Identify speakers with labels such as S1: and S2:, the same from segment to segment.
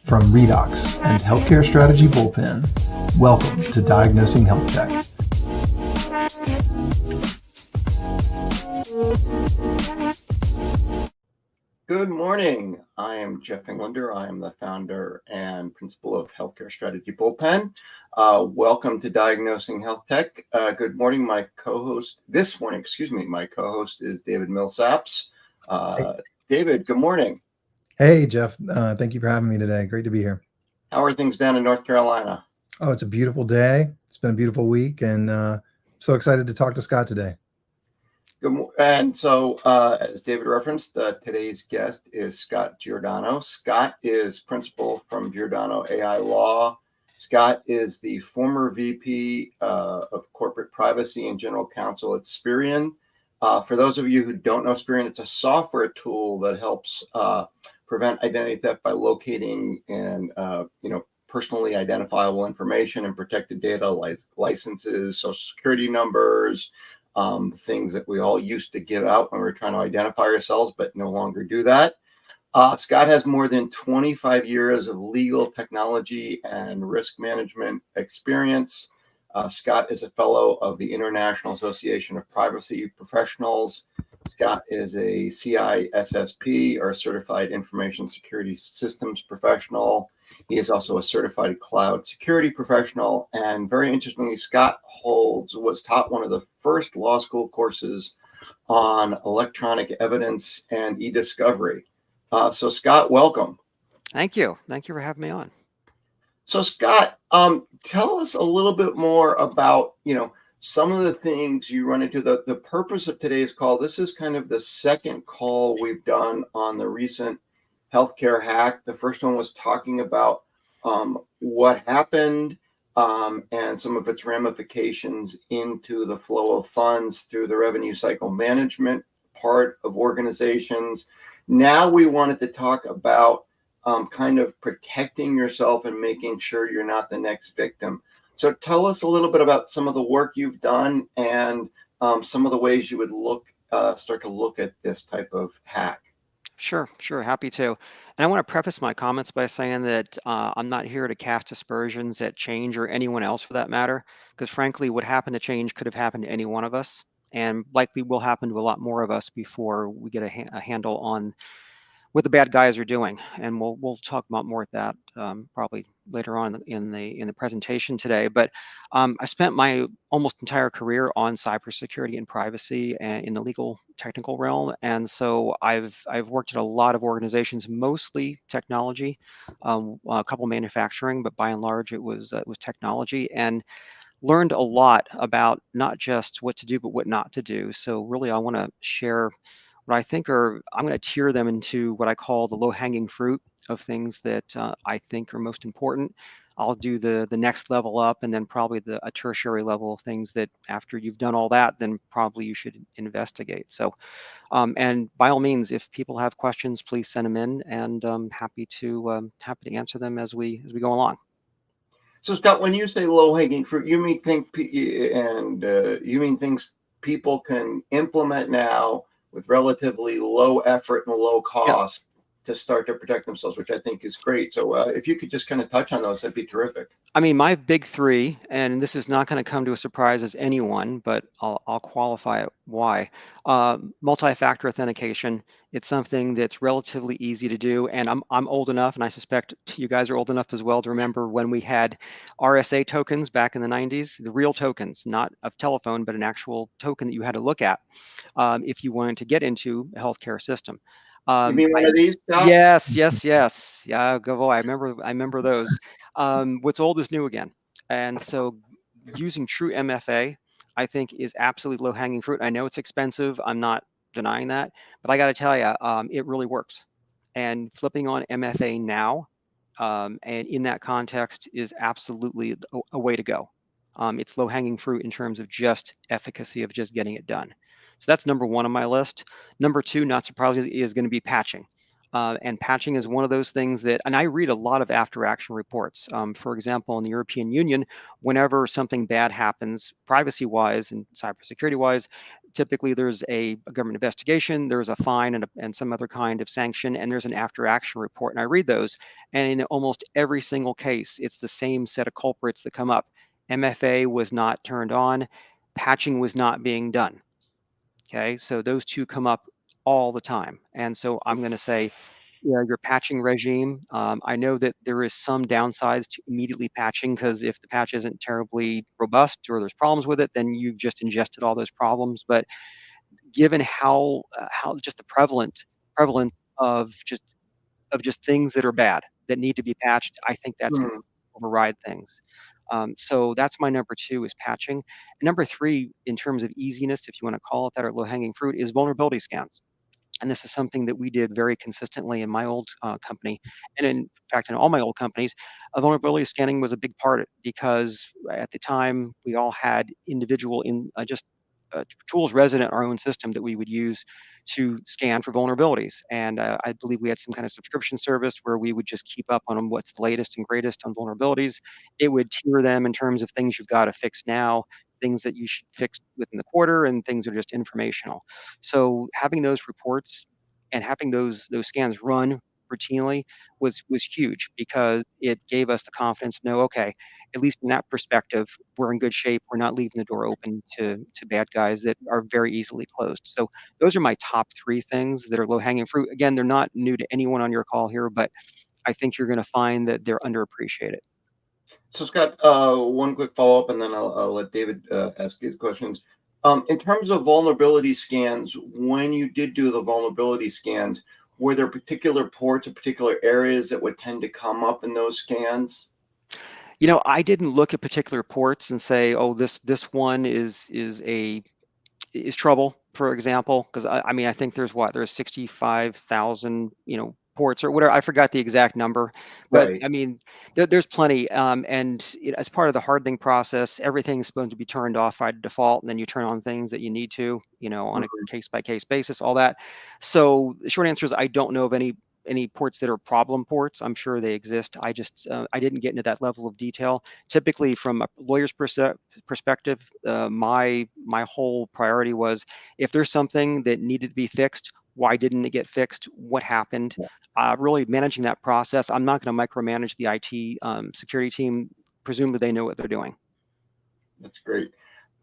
S1: From Redox and Healthcare Strategy Bullpen, welcome to Diagnosing Health Tech.
S2: Good morning. I am Jeff Englander. I am the founder and principal of Healthcare Strategy Bullpen. Welcome to Diagnosing Health Tech. Good morning. My co-host is David Millsaps. David, good morning.
S1: Hey, Jeff. Thank you for having me today. Great to be here.
S2: How are things down in North Carolina?
S1: Oh, it's a beautiful day. It's been a beautiful week, and so excited to talk to Scott today.
S2: And so, as David referenced, today's guest is Scott Giordano. Scott is principal from Giordano AI Law. Scott is the former VP of Corporate Privacy and General Counsel at Spirion. For those of you who don't know Spirion, it's a software tool that helps prevent identity theft by locating and personally identifiable information and protected data like licenses, social security numbers, things that we all used to give out when we were trying to identify ourselves, but no longer do that. Scott has more than 25 years of legal technology and risk management experience. Scott is a fellow of the International Association of Privacy Professionals. Scott is a CISSP, or Certified Information Security Systems Professional. He is also a certified cloud security professional. And very interestingly, Scott was taught one of the first law school courses on electronic evidence and e-discovery. So Scott, welcome.
S3: Thank you. Thank you for having me on.
S2: So Scott, tell us a little bit more about, some of the things you run into. The purpose of today's call, this is kind of the second call we've done on the recent healthcare hack. The first one was talking about what happened and some of its ramifications into the flow of funds through the revenue cycle management part of organizations. Now we wanted to talk about kind of protecting yourself and making sure you're not the next victim. So tell us a little bit about some of the work you've done and some of the ways you would start to look at this type of hack.
S3: Sure. Happy to. And I want to preface my comments by saying that I'm not here to cast aspersions at Change or anyone else for that matter, because frankly, what happened to Change could have happened to any one of us, and likely will happen to a lot more of us before we get a handle on what the bad guys are doing. And we'll talk about more of that probably later on in the presentation today. But I spent my almost entire career on cybersecurity and privacy and in the legal technical realm. And so I've worked at a lot of organizations, mostly technology, a couple manufacturing, but by and large it was technology, and learned a lot about not just what to do, but what not to do. So really, I want to share what I think I'm going to tier them into what I call the low-hanging fruit of things that I think are most important. I'll do the next level up, and then probably a tertiary level of things that after you've done all that, then probably you should investigate. So, and by all means, if people have questions, please send them in, and I'm happy to answer them as we go along.
S2: So Scott, when you say low-hanging fruit, you mean things people can implement now with relatively low effort and low cost to start to protect themselves, which I think is great. So if you could just kind of touch on those, that'd be terrific.
S3: I mean, my big three, and this is not going to come to a surprise as anyone, but I'll qualify it why. Multi-factor authentication. It's something that's relatively easy to do, and I'm old enough, and I suspect you guys are old enough as well to remember when we had RSA tokens back in the 90s, the real tokens, not a telephone, but an actual token that you had to look at if you wanted to get into a healthcare system.
S2: You mean one of these, Scott?
S3: Yes. Yeah, go boy. I remember those. What's old is new again. And so using true MFA, I think, is absolutely low-hanging fruit. I know it's expensive. I'm not denying that. But I got to tell you, it really works. And flipping on MFA now and in that context is absolutely a way to go. It's low-hanging fruit in terms of just efficacy of just getting it done. So that's number one on my list. Number two, not surprisingly, is going to be patching. And patching is one of those things that, and I read a lot of after-action reports. For example, in the European Union, whenever something bad happens, privacy-wise and cybersecurity-wise, typically there's a government investigation, there's a fine and some other kind of sanction, and there's an after action report. And I read those, and in almost every single case, it's the same set of culprits that come up. MFA was not turned on, patching was not being done. Okay, so those two come up all the time. And so I'm going to say, yeah, your patching regime. I know that there is some downsides to immediately patching, because if the patch isn't terribly robust or there's problems with it, then you've just ingested all those problems. But given how just the prevalence of just things that are bad that need to be patched, I think that's going
S2: Hmm.
S3: to override things. So that's my number two, is patching. And number three, in terms of easiness, if you want to call it that, or low hanging fruit, is vulnerability scans. And this is something that we did very consistently in my old company, and in fact in all my old companies. Vulnerability scanning was a big part of it, because at the time we all had individual just tools resident in our own system that we would use to scan for vulnerabilities. And I believe we had some kind of subscription service where we would just keep up on what's the latest and greatest on vulnerabilities. It would tier them in terms of things you've got to fix now, things that you should fix within the quarter, and things that are just informational. So having those reports and having those scans run routinely was huge, because it gave us the confidence to know, okay, at least in that perspective, we're in good shape. We're not leaving the door open to bad guys that are very easily closed. So those are my top three things that are low hanging fruit. Again, they're not new to anyone on your call here, but I think you're going to find that they're underappreciated.
S2: So, Scott, one quick follow up, and then I'll let David ask his questions. In terms of vulnerability scans, when you did do the vulnerability scans, were there particular ports or particular areas that would tend to come up in those scans?
S3: I didn't look at particular ports and say, oh, this one is trouble, for example, because I mean, I think there's 65,000, ports or whatever. I forgot the exact number, but
S2: Right.
S3: I mean, there's plenty. And as part of the hardening process, everything's supposed to be turned off by default, and then you turn on things that you need to, on a
S2: Mhm.
S3: case by case basis, all that. So the short answer is I don't know of any ports that are problem ports. I'm sure they exist. I didn't get into that level of detail. Typically, from a lawyer's perspective, my whole priority was, if there's something that needed to be fixed, why didn't it get fixed? What happened?
S2: Yeah,
S3: Really managing that process. I'm not going to micromanage the IT security team. Presumably, they know what they're doing.
S2: that's great.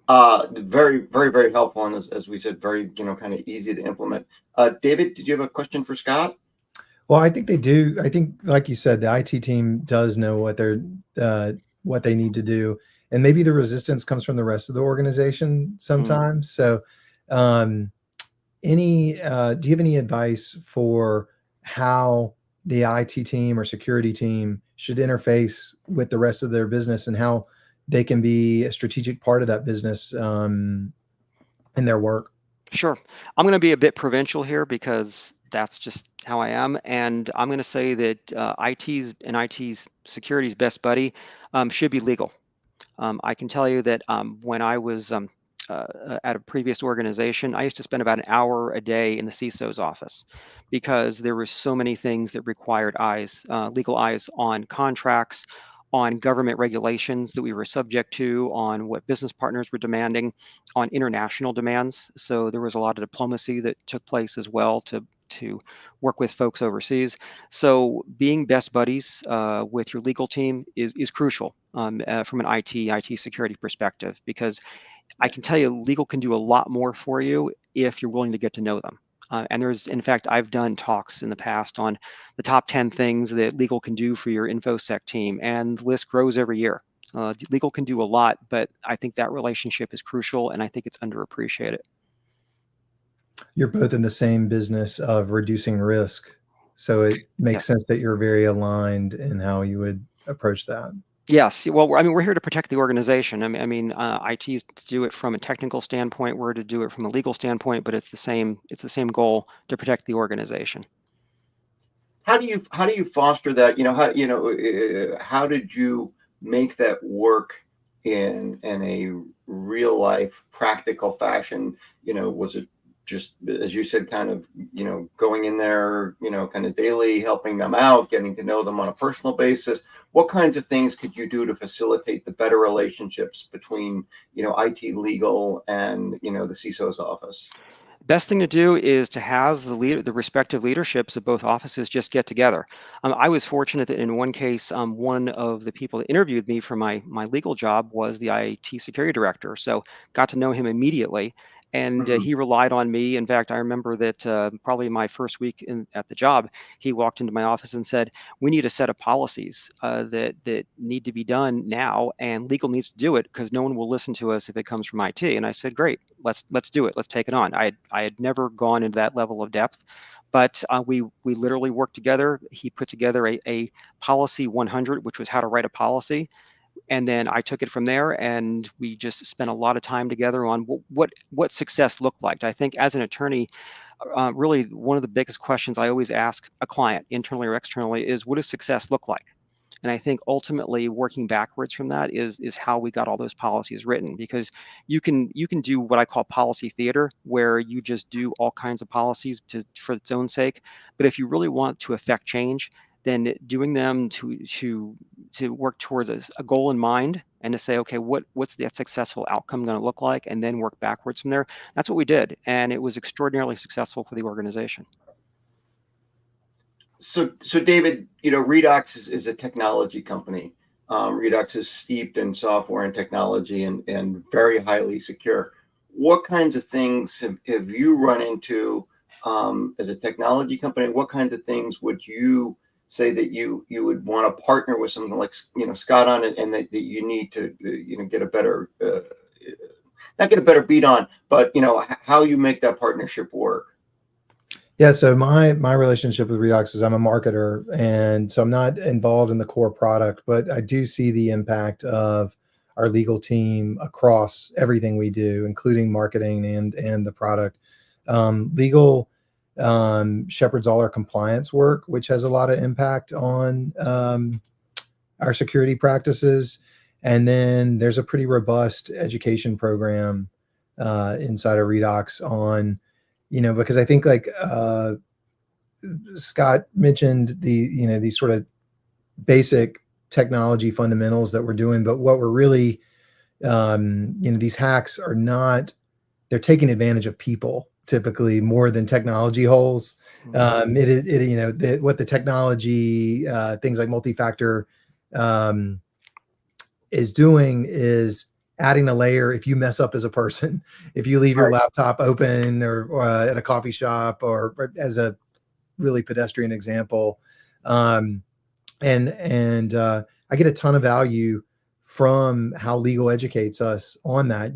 S2: Very, very, very helpful, and as we said, very kind of easy to implement. David, did you have a question for Scott?
S1: Well, I think they do. I think, like you said, the IT team does know what they need to do, and maybe the resistance comes from the rest of the organization
S3: Mm.
S1: sometimes. So, um, do you have any advice for how the IT team or security team should interface with the rest of their business, and how they can be a strategic part of that business in their work?
S3: Sure. I'm going to be a bit provincial here, because that's just how I am. And I'm going to say that IT's security's best buddy should be legal. I can tell you that when I was at a previous organization, I used to spend about an hour a day in the CISO's office, because there were so many things that required legal eyes on contracts, on government regulations that we were subject to, on what business partners were demanding, on international demands. So there was a lot of diplomacy that took place as well to work with folks overseas. So being best buddies with your legal team is crucial from an IT security perspective, because I
S2: Yeah.
S3: can tell you legal can do a lot more for you if you're willing to get to know them. And in fact, I've done talks in the past on the top 10 things that legal can do for your InfoSec team, and the list grows every year. Legal can do a lot, but I think that relationship is crucial, and I think it's underappreciated.
S1: You're both in the same business of reducing risk, so it makes
S3: Yes.
S1: sense that you're very aligned in how you would approach that.
S3: Yes. Well, I mean, we're here to protect the organization. IT is to do it from a technical standpoint. We're to do it from a legal standpoint, but it's the same. It's the same goal, to protect the organization.
S2: How do you foster that? How did you make that work in a real life practical fashion? Was it just as you said, kind of, going in there, kind of daily, helping them out, getting to know them on a personal basis? What kinds of things could you do to facilitate the better relationships between, IT, legal, and, the CISO's office?
S3: Best thing to do is to have the respective leaderships of both offices just get together. I was fortunate that in one case, one of the people that interviewed me for my legal job was the IT security director. So got to know him immediately, and
S2: Mhm.
S3: he relied on me. In fact, I remember that probably my first week at the job, he walked into my office and said, "We need a set of policies that need to be done now, and legal needs to do it because no one will listen to us if it comes from IT." And I said, "Great, let's do it. Let's take it on." I had never gone into that level of depth, but we literally worked together. He put together a policy 100, which was how to write a policy, and then I took it from there, and we just spent a lot of time together on what success looked like. I think as an attorney, really one of the biggest questions I always ask a client, internally or externally, is what does success look like? And I think ultimately working backwards from that is how we got all those policies written, because you can do what I call policy theater, where you just do all kinds of policies for its own sake. But if you really want to affect change, then doing them to work towards a goal in mind, and to say, okay, what's that successful outcome going to look like, and then work backwards from there. That's what we did, and it was extraordinarily successful for the organization.
S2: So David, Redox is a technology company. Redox is steeped in software and technology, and very highly secure. What kinds of things have you run into as a technology company? What kinds of things would you say that you would want to partner with something like, Scott on it, and that you need to, get a better, not get a better beat on, but how you make that partnership work?
S1: Yeah, so my relationship with Redox is I'm a marketer, and so I'm not involved in the core product, but I do see the impact of our legal team across everything we do, including marketing and the product. Legal shepherds all our compliance work, which has a lot of impact on our security practices. And then there's a pretty robust education program inside of Redox on, because I think like Scott mentioned these sort of basic technology fundamentals that we're doing, but what we're really, these hacks are not, they're taking advantage of people typically more than technology holes. It is, what the technology, things like multi-factor, um, is doing is adding a layer. If you mess up as a person, if you leave your
S2: Right.
S1: laptop open or at a coffee shop, or as a really pedestrian example, um, and I get a ton of value from how legal educates us on that.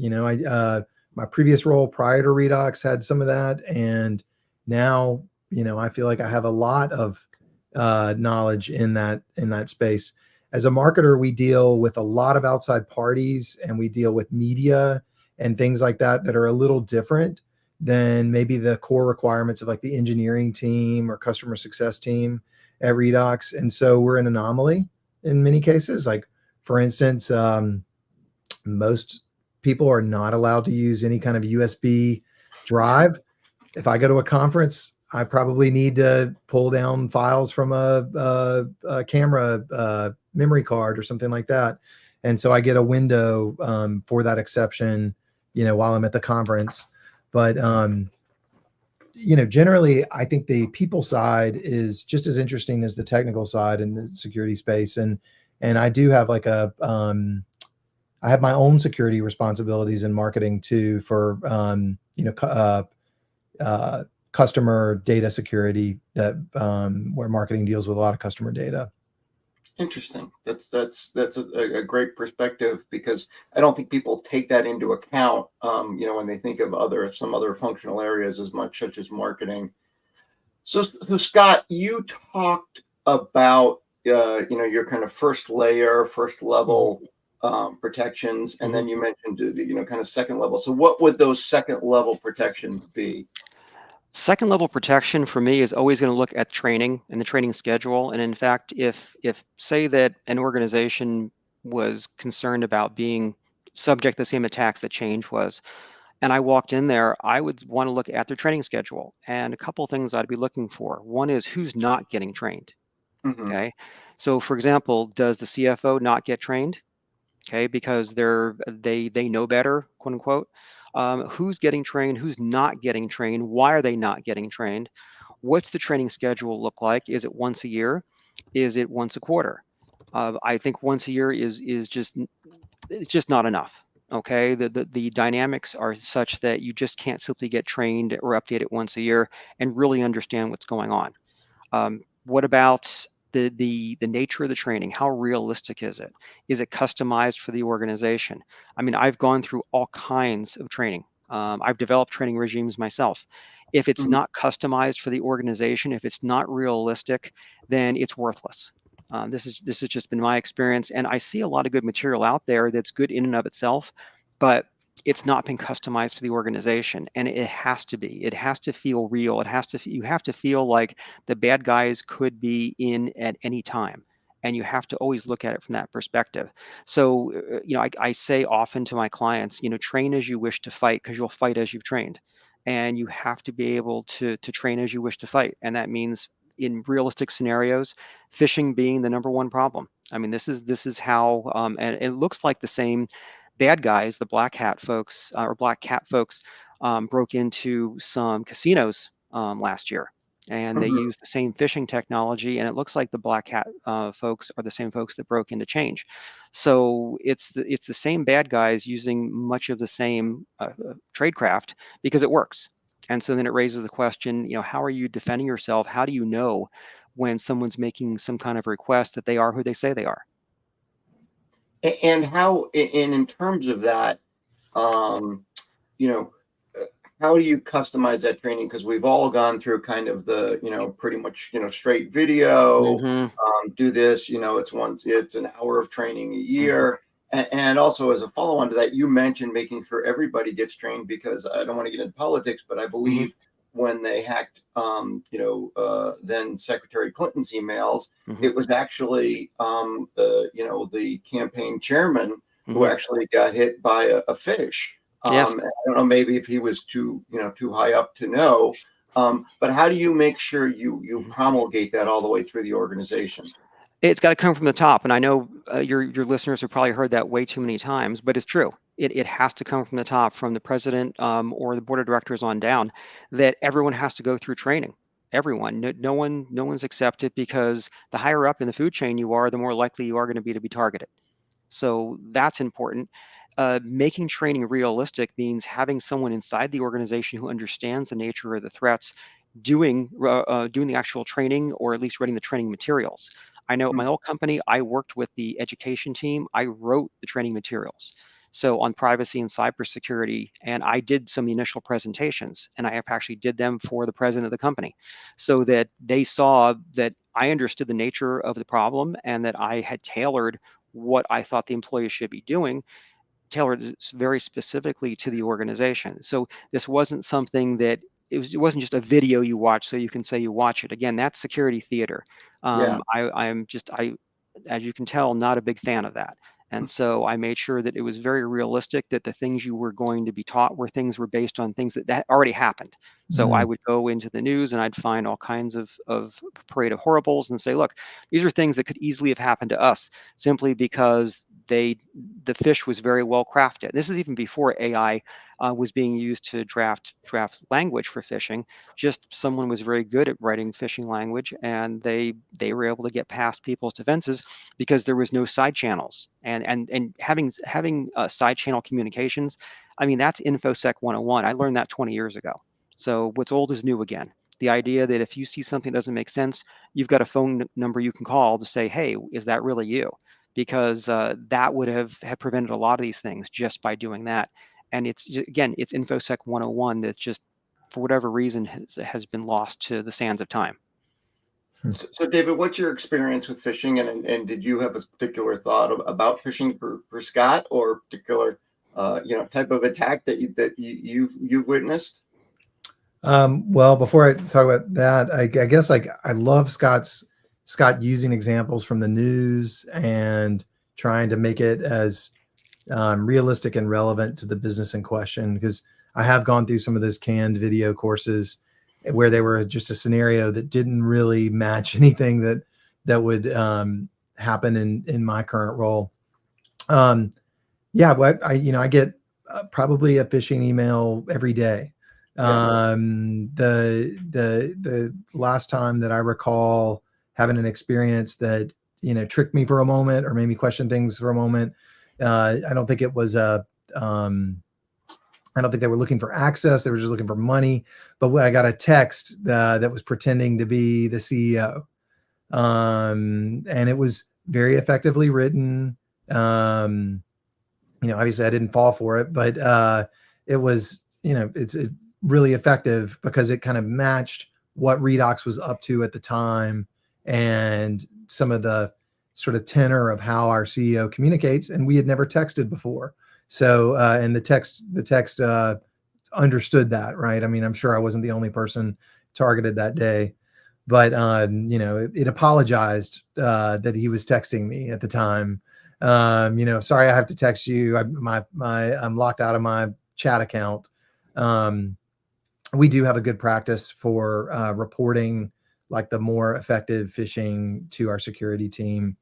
S1: My previous role prior to Redox had some of that, and now I feel like I have a lot of knowledge in that space. As a marketer, we deal with a lot of outside parties, and we deal with media and things like that are a little different than maybe the core requirements of like the engineering team or customer success team at Redox. And so we're an anomaly in many cases. Like, for instance, most people are not allowed to use any kind of USB drive. If I go to a conference, I probably need to pull down files from a camera memory card or something like that. And so I get a window for that exception, while I'm at the conference. But generally, I think the people side is just as interesting as the technical side in the security space. And I do have like I have my own security responsibilities in marketing too for customer data security, that where marketing deals with a lot of customer data.
S2: Interesting. That's a great perspective, because I don't think people take that into account. When they think of some other functional areas as much, such as marketing. So Scott, you talked about your kind of first layer, first level protections, and then you mentioned kind of second level. So what would those second level protections be?
S3: Second level protection for me is always going to look at training and the training schedule. And in fact, if say that an organization was concerned about being subject to the same attacks that Change was, and I walked in there, I would want to look at their training schedule. And a couple of things I'd be looking for. One is who's not getting trained.
S2: Hmm.
S3: Okay. So for example, does the CFO not get trained? Okay, because they know better, quote unquote. Who's getting trained? Who's not getting trained? Why are they not getting trained? What's the training schedule look like? Is it once a year? Is it once a quarter? I think once a year is just it's just not enough. Okay, the dynamics are such that you just can't simply get trained or update it once a year and really understand what's going on. What about the nature of the training? How realistic is it? Is it customized for the organization? I mean, I've gone through all kinds of training. I've developed training regimes myself. If it's
S2: Hmm.
S3: not customized for the organization, if it's not realistic, then it's worthless. This has just been my experience, and I see a lot of good material out there that's good in and of itself, but it's not been customized for the organization, and it has to be. It has to feel real. It has to. You have to feel like the bad guys could be in at any time, and you have to always look at it from that perspective. So I say often to my clients, train as you wish to fight, because you'll fight as you've trained, and you have to be able to train as you wish to fight. And that means in realistic scenarios, phishing being the number one problem. I mean, this is how and it looks like the same bad guys, the black hat folks or black cat folks, broke into some casinos last year, and they
S2: Hmm.
S3: used the same phishing technology. And it looks like the black hat folks are the same folks that broke into Change. So it's the same bad guys using much of the same tradecraft because it works. And so then it raises the question, how are you defending yourself? How do you know when someone's making some kind of request that they are who they say they are?
S2: And how, and in terms of that, um, you know, uh, how do you customize that training? Because we've all gone through kind of the, pretty much, straight video,
S3: Hmm.
S2: do this, it's an hour of training a
S3: Hmm.
S2: year. And also as a follow-on to that, you mentioned making sure everybody gets trained, because I don't want to get into politics, but I
S3: Hmm.
S2: believe when they hacked, then Secretary Clinton's emails,
S3: Hmm.
S2: it was actually, the campaign chairman who
S3: Hmm.
S2: actually got hit by a fish.
S3: Yes.
S2: I don't know, maybe if he was too high up to know. But how do you make sure you
S3: Mhm.
S2: promulgate that all the way through the organization?
S3: It's got to come from the top, and I know your listeners have probably heard that way too many times, but it's true. It has to come from the top, from the president or the board of directors on down, that everyone has to go through training. Everyone, no one's accepted, because the higher up in the food chain you are, the more likely you are going to be targeted. So that's important. Making training realistic means having someone inside the organization who understands the nature of the threats, doing the actual training, or at least writing the training materials. I know at my old company, I worked with the education team. I wrote the training materials. So on privacy and cybersecurity, and I did some initial presentations, and I have actually did them for the president of the company, so that they saw that I understood the nature of the problem and that I had tailored what I thought the employees should be doing, tailored very specifically to the organization. So this wasn't something that it wasn't just a video you watch so you can say you watch it. Again, that's security theater.
S2: Yeah.
S3: I, as you can tell, not a big fan of that. And so I made sure that it was very realistic, that the things you were going to be taught were based on things that already happened. So I
S1: Mm,
S3: would go into the news and I'd find all kinds of parade of horribles and say, look, these are things that could easily have happened to us, simply because the fish was very well crafted. This is even before AI was being used to draft language for phishing. Just someone was very good at writing phishing language, and they were able to get past people's defenses because there was no side channels. And having side channel communications, I mean, that's infosec 101. I learned that 20 years ago. So what's old is new again. The idea that if you see something that doesn't make sense, you've got a phone number you can call to say, hey, is that really you? Because that would have prevented a lot of these things just by doing that. And again, it's infosec 101 that's just, for whatever reason, has been lost to the sands of time.
S2: So, David, what's your experience with phishing, and did you have a particular thought about phishing for Scott, or a particular type of attack you've witnessed?
S1: well, before I talk about that, I guess like I love Scott using examples from the news and trying to make it as realistic and relevant to the business in question. Because I have gone through some of those canned video courses where they were just a scenario that didn't really match anything that would happen in my current role. Yeah, but I get probably a phishing email every day. The last time that I recall having an experience that tricked me for a moment or made me question things for a moment, I don't think it was I don't think they were looking for access. They were just looking for money. But I got a text that was pretending to be the CEO, and it was very effectively written. Obviously I didn't fall for it, but it was, it's really effective because it kind of matched what Redox was up to at the time and some of the sort of tenor of how our CEO communicates. And we had never texted before. So, and the text understood that, right? I mean, I'm sure I wasn't the only person targeted that day, but it apologized that he was texting me at the time. Sorry, I have to text you. I'm locked out of my chat account. We do have a good practice for reporting like the more effective phishing to our security team,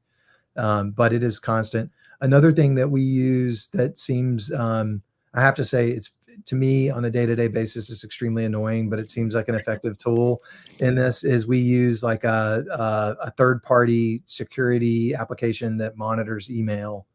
S1: but it is constant. Another thing that we use that seems, I have to say, it's to me on a day-to-day basis, it's extremely annoying, but it seems like an effective tool in this is we use like a third-party security application that monitors email,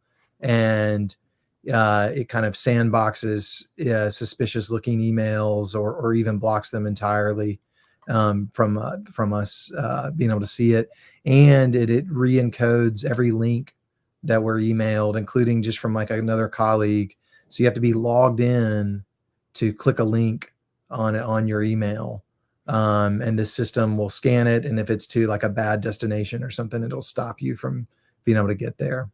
S1: and it kind of sandboxes suspicious looking emails or even blocks them entirely from us being able to see it. And it re-encodes every link that were emailed, including just from like another colleague. So you have to be logged in to click a link on your email. And the system will scan it. And if it's to like a bad destination or something, it'll stop you from being able to get there.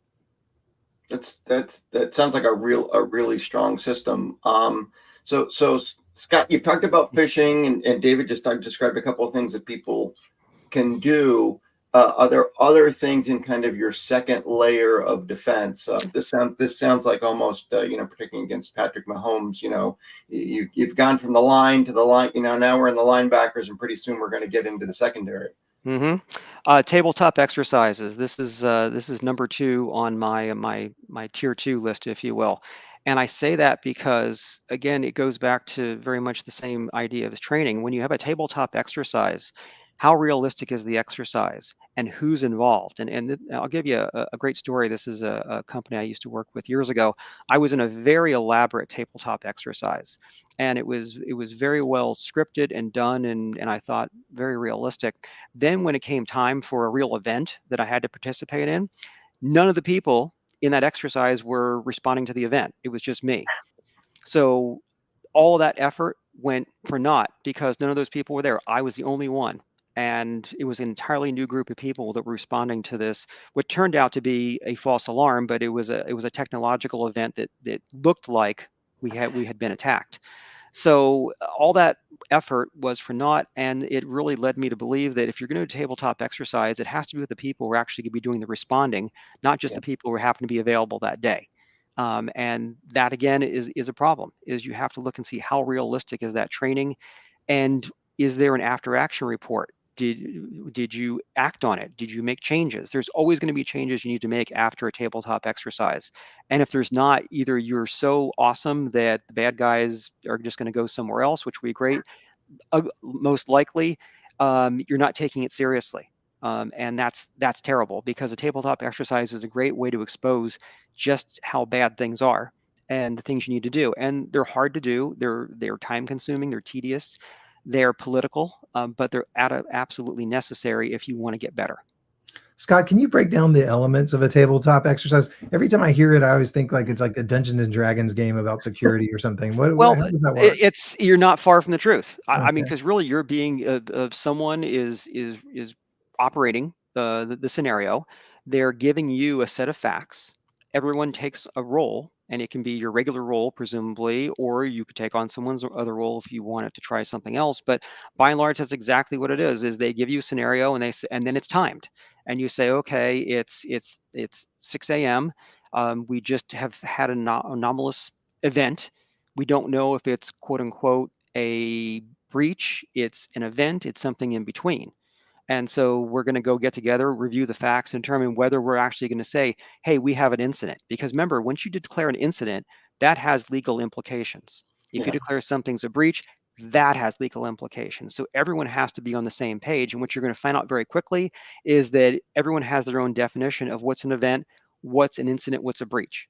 S2: That sounds like a really strong system. So Scott, you've talked about phishing, and David just described a couple of things that people can do. Are there other things in kind of your second layer of defense? This sounds like almost protecting against Patrick Mahomes. You've gone from the line to the line. Now we're in the linebackers, and pretty soon we're going to get into the secondary.
S3: Tabletop exercises. This is number 2 on my tier 2 list, if you will. And I say that because, again, it goes back to very much the same idea as training. When you have a tabletop exercise, how realistic is the exercise and who's involved? And I'll give you a great story. This is a company I used to work with years ago. I was in a very elaborate tabletop exercise, and it was very well scripted and done, and I thought very realistic. Then when it came time for a real event that I had to participate in, none of the people in that exercise were responding to the event. It was just me. So all of that effort went for naught because none of those people were there. I was the only one. And it was an entirely new group of people that were responding to this, what turned out to be a false alarm, but it was a technological event that looked like we had been attacked. So all that effort was for naught, and it really led me to believe that if you're going to do a tabletop exercise, it has to be with the people who are actually going to be doing the responding, not just the people who happen to be available that day. And that again is a problem. Is you have to look and see how realistic is that training, and is there an after action report? Did you act on it? Did you make changes? There's always going to be changes you need to make after a tabletop exercise. And if there's not, either you're so awesome that the bad guys are just going to go somewhere else, which would be great. Most likely, you're not taking it seriously. And that's terrible, because a tabletop exercise is a great way to expose just how bad things are and the things you need to do. And they're hard to do. They're time consuming. They're tedious. They're political, but they're absolutely necessary if you want to get better.
S1: Scott, can you break down the elements of a tabletop exercise? Every time I hear it, I always think like it's like a Dungeons and Dragons game about security or something. How does that work?
S3: You're not far from the truth. I mean,
S1: Okay.
S3: because really, you're being someone is operating the scenario. They're giving you a set of facts. Everyone takes a role, and it can be your regular role, presumably, or you could take on someone's other role if you wanted to try something else. But by and large, that's exactly what it is. Is they give you a scenario, and and then it's timed, and you say, okay, it's 6 a.m. We just have had an anomalous event. We don't know if it's quote unquote a breach, it's an event, it's something in between. And so we're going to go get together, review the facts, and determine whether we're actually going to say, hey, we have an incident. Because remember, once you declare an incident, that has legal implications. If you
S2: Yeah.
S3: declare something's a breach, that has legal implications. So everyone has to be on the same page. And what you're going to find out very quickly is that everyone has their own definition of what's an event, what's an incident, what's a breach.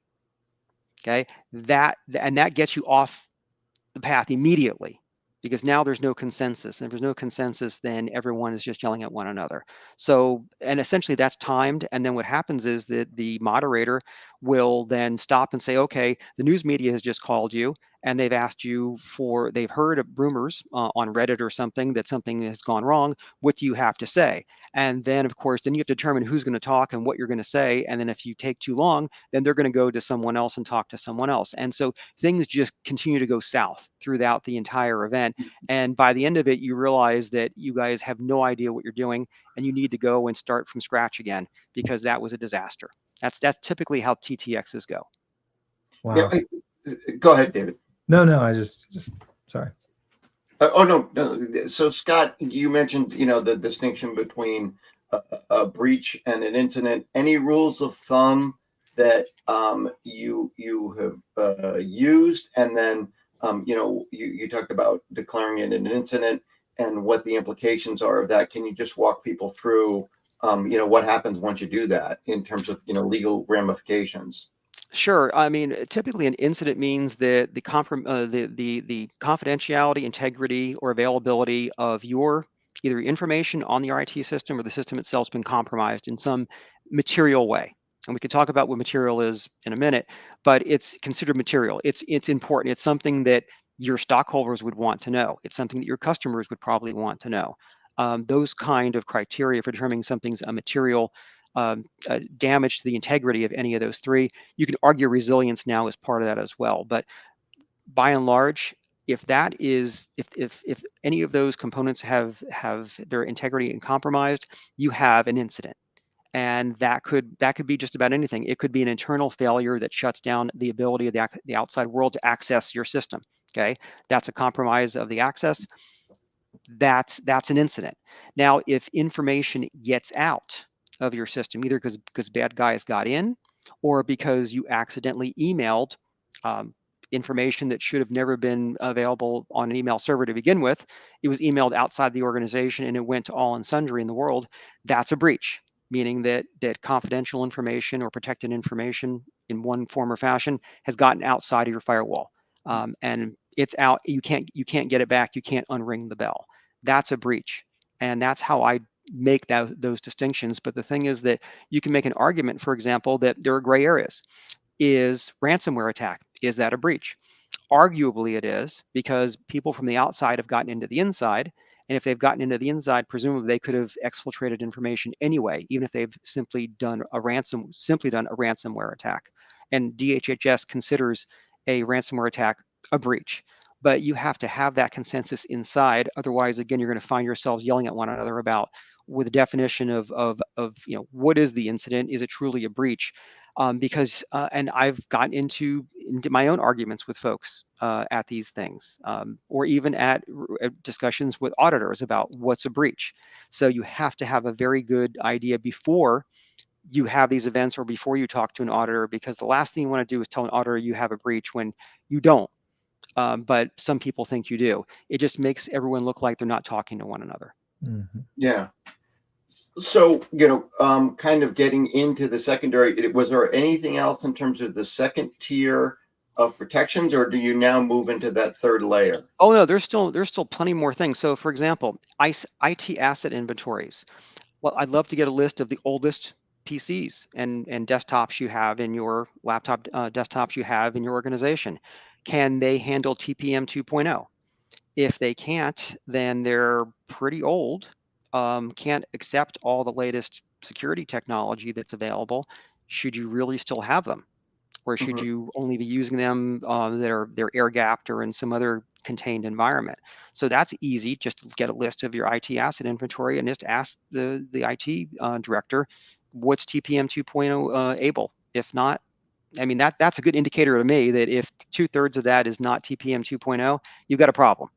S3: Okay, and that gets you off the path immediately, because now there's no consensus. And if there's no consensus, then everyone is just yelling at one another. So, and essentially that's timed. And then what happens is that the moderator will then stop and say, okay, the news media has just called you and they've asked you for, they've heard rumors on Reddit or something that something has gone wrong. What do you have to say? And then, of course, then you have to determine who's going to talk and what you're going to say. And then if you take too long, then they're going to go to someone else and talk to someone else. And so things just continue to go south throughout the entire event. And by the end of it, you realize that you guys have no idea what you're doing and you need to go and start from scratch again, because that was a disaster. That's typically how TTXs go.
S2: Yeah.
S1: Wow.
S2: Go ahead, David.
S1: No, I just sorry.
S2: Oh no. So Scott, you mentioned the distinction between a breach and an incident. Any rules of thumb that you have used, and then you talked about declaring it an incident and what the implications are of that. Can you just walk people through what happens once you do that in terms of legal ramifications?
S3: Sure. I mean, typically an incident means that the confidentiality, integrity, or availability of your either information on the IT system or the system itself has been compromised in some material way. And we can talk about what material is in a minute, but it's considered material. It's important. It's something that your stockholders would want to know. It's something that your customers would probably want to know. Those kind of criteria for determining something's a material damage to the integrity of any of those three. You can argue resilience now is part of that as well. But by and large, if that is, if any of those components have their integrity compromised, you have an incident. And that could be just about anything. It could be an internal failure that shuts down the ability of the outside world to access your system. Okay, that's a compromise of the access. That's an incident. Now, if information gets out of your system, either because bad guys got in, or because you accidentally emailed information that should have never been available on an email server to begin with, it was emailed outside the organization and it went to all and sundry in the world, that's a breach, meaning that confidential information or protected information in one form or fashion has gotten outside of your firewall. And it's out. You can't get it back. You can't unring the bell. That's a breach. And that's how I make those distinctions. But the thing is that you can make an argument, for example, that there are gray areas. Is ransomware attack, is that a breach? Arguably it is, because people from the outside have gotten into the inside. And if they've gotten into the inside, presumably they could have exfiltrated information anyway, even if they've simply done a ransomware attack. And DHHS considers a ransomware attack a breach. But you have to have that consensus inside. Otherwise, again, you're going to find yourselves yelling at one another about with the definition of what is the incident? Is it truly a breach? Because and I've gotten into my own arguments with folks at these things, or even at discussions with auditors about what's a breach. So you have to have a very good idea before you have these events or before you talk to an auditor, because the last thing you want to do is tell an auditor you have a breach when you don't. But some people think you do. It just makes everyone look like they're not talking to one another.
S1: Mm-hmm.
S2: Yeah. So, kind of getting into the secondary, was there anything else in terms of the second tier of protections, or do you now move into that third layer?
S3: Oh no, there's still plenty more things. So for example, IT asset inventories. Well, I'd love to get a list of the oldest PCs and desktops you have in your desktops you have in your organization. Can they handle TPM 2.0? If they can't, then they're pretty old, can't accept all the latest security technology that's available. Should you really still have them? Or should
S2: Mhm.
S3: you only be using them they're air gapped or in some other contained environment? So that's easy. Just get a list of your IT asset inventory and just ask the IT director, what's TPM 2.0 able? If not, I mean, that's a good indicator to me that if 2/3 of that is not TPM 2.0, you've got a problem.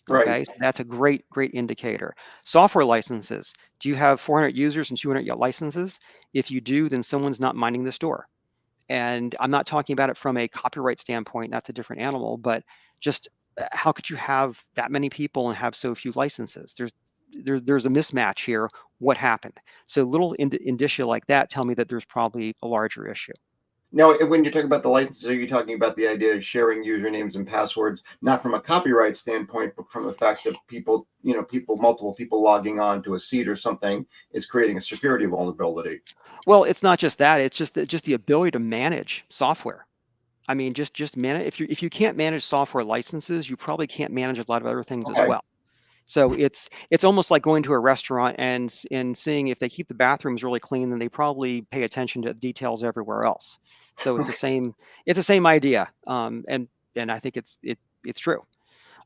S3: Okay,
S2: Right.
S3: so that's a great indicator. Software licenses. Do you have 400 users and 200 licenses? If you do, then someone's not minding the store. And I'm not talking about it from a copyright standpoint, that's a different animal, but just how could you have that many people and have so few licenses? There's a mismatch here. What happened? So little indicia like that tell me that there's probably a larger issue.
S2: Now, when you're talking about the licenses, are you talking about the idea of sharing usernames and passwords, not from a copyright standpoint, but from the fact that people, multiple people logging on to a seed or something is creating a security vulnerability?
S3: Well, it's not just that, it's just the ability to manage software. I mean, just manage, if you can't manage software licenses, you probably can't manage a lot of other things as
S2: Okay.
S3: well. So it's almost like going to a restaurant and seeing if they keep the bathrooms really clean, then they probably pay attention to details everywhere else. So it's the same idea, and I think it's true.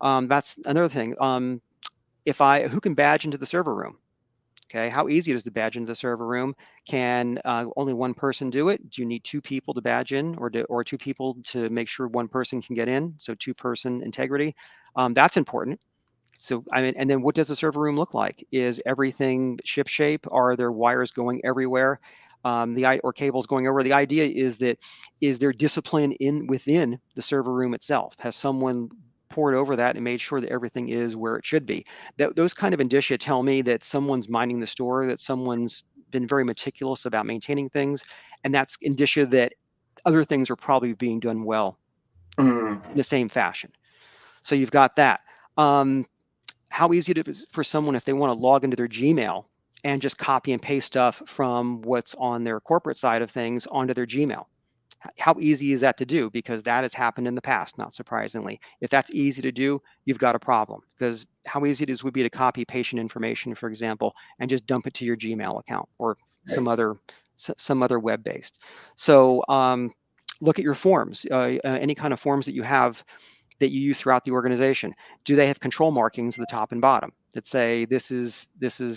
S3: That's another thing. Who can badge into the server room? Okay, how easy it is to badge into the server room? Can only one person do it? Do you need two people to badge in, or two people to make sure one person can get in? So two-person integrity. That's important. So I mean, and then what does the server room look like? Is everything ship shape? Are there wires going everywhere? Or cables going over? The idea is there discipline within the server room itself? Has someone poured over that and made sure that everything is where it should be? Those kind of indicia tell me that someone's minding the store, that someone's been very meticulous about maintaining things, and that's indicia that other things are probably being done well
S2: Mm.
S3: in the same fashion. So you've got that. How easy it is for someone if they want to log into their Gmail and just copy and paste stuff from what's on their corporate side of things onto their Gmail. How easy is that to do? Because that has happened in the past, not surprisingly. If that's easy to do, you've got a problem, because how easy it would be to copy patient information, for example, and just dump it to your Gmail account or
S2: Right.
S3: some other web-based. So look at your forms, any kind of forms that you have that you use throughout the organization. Do they have control markings at the top and bottom that say this is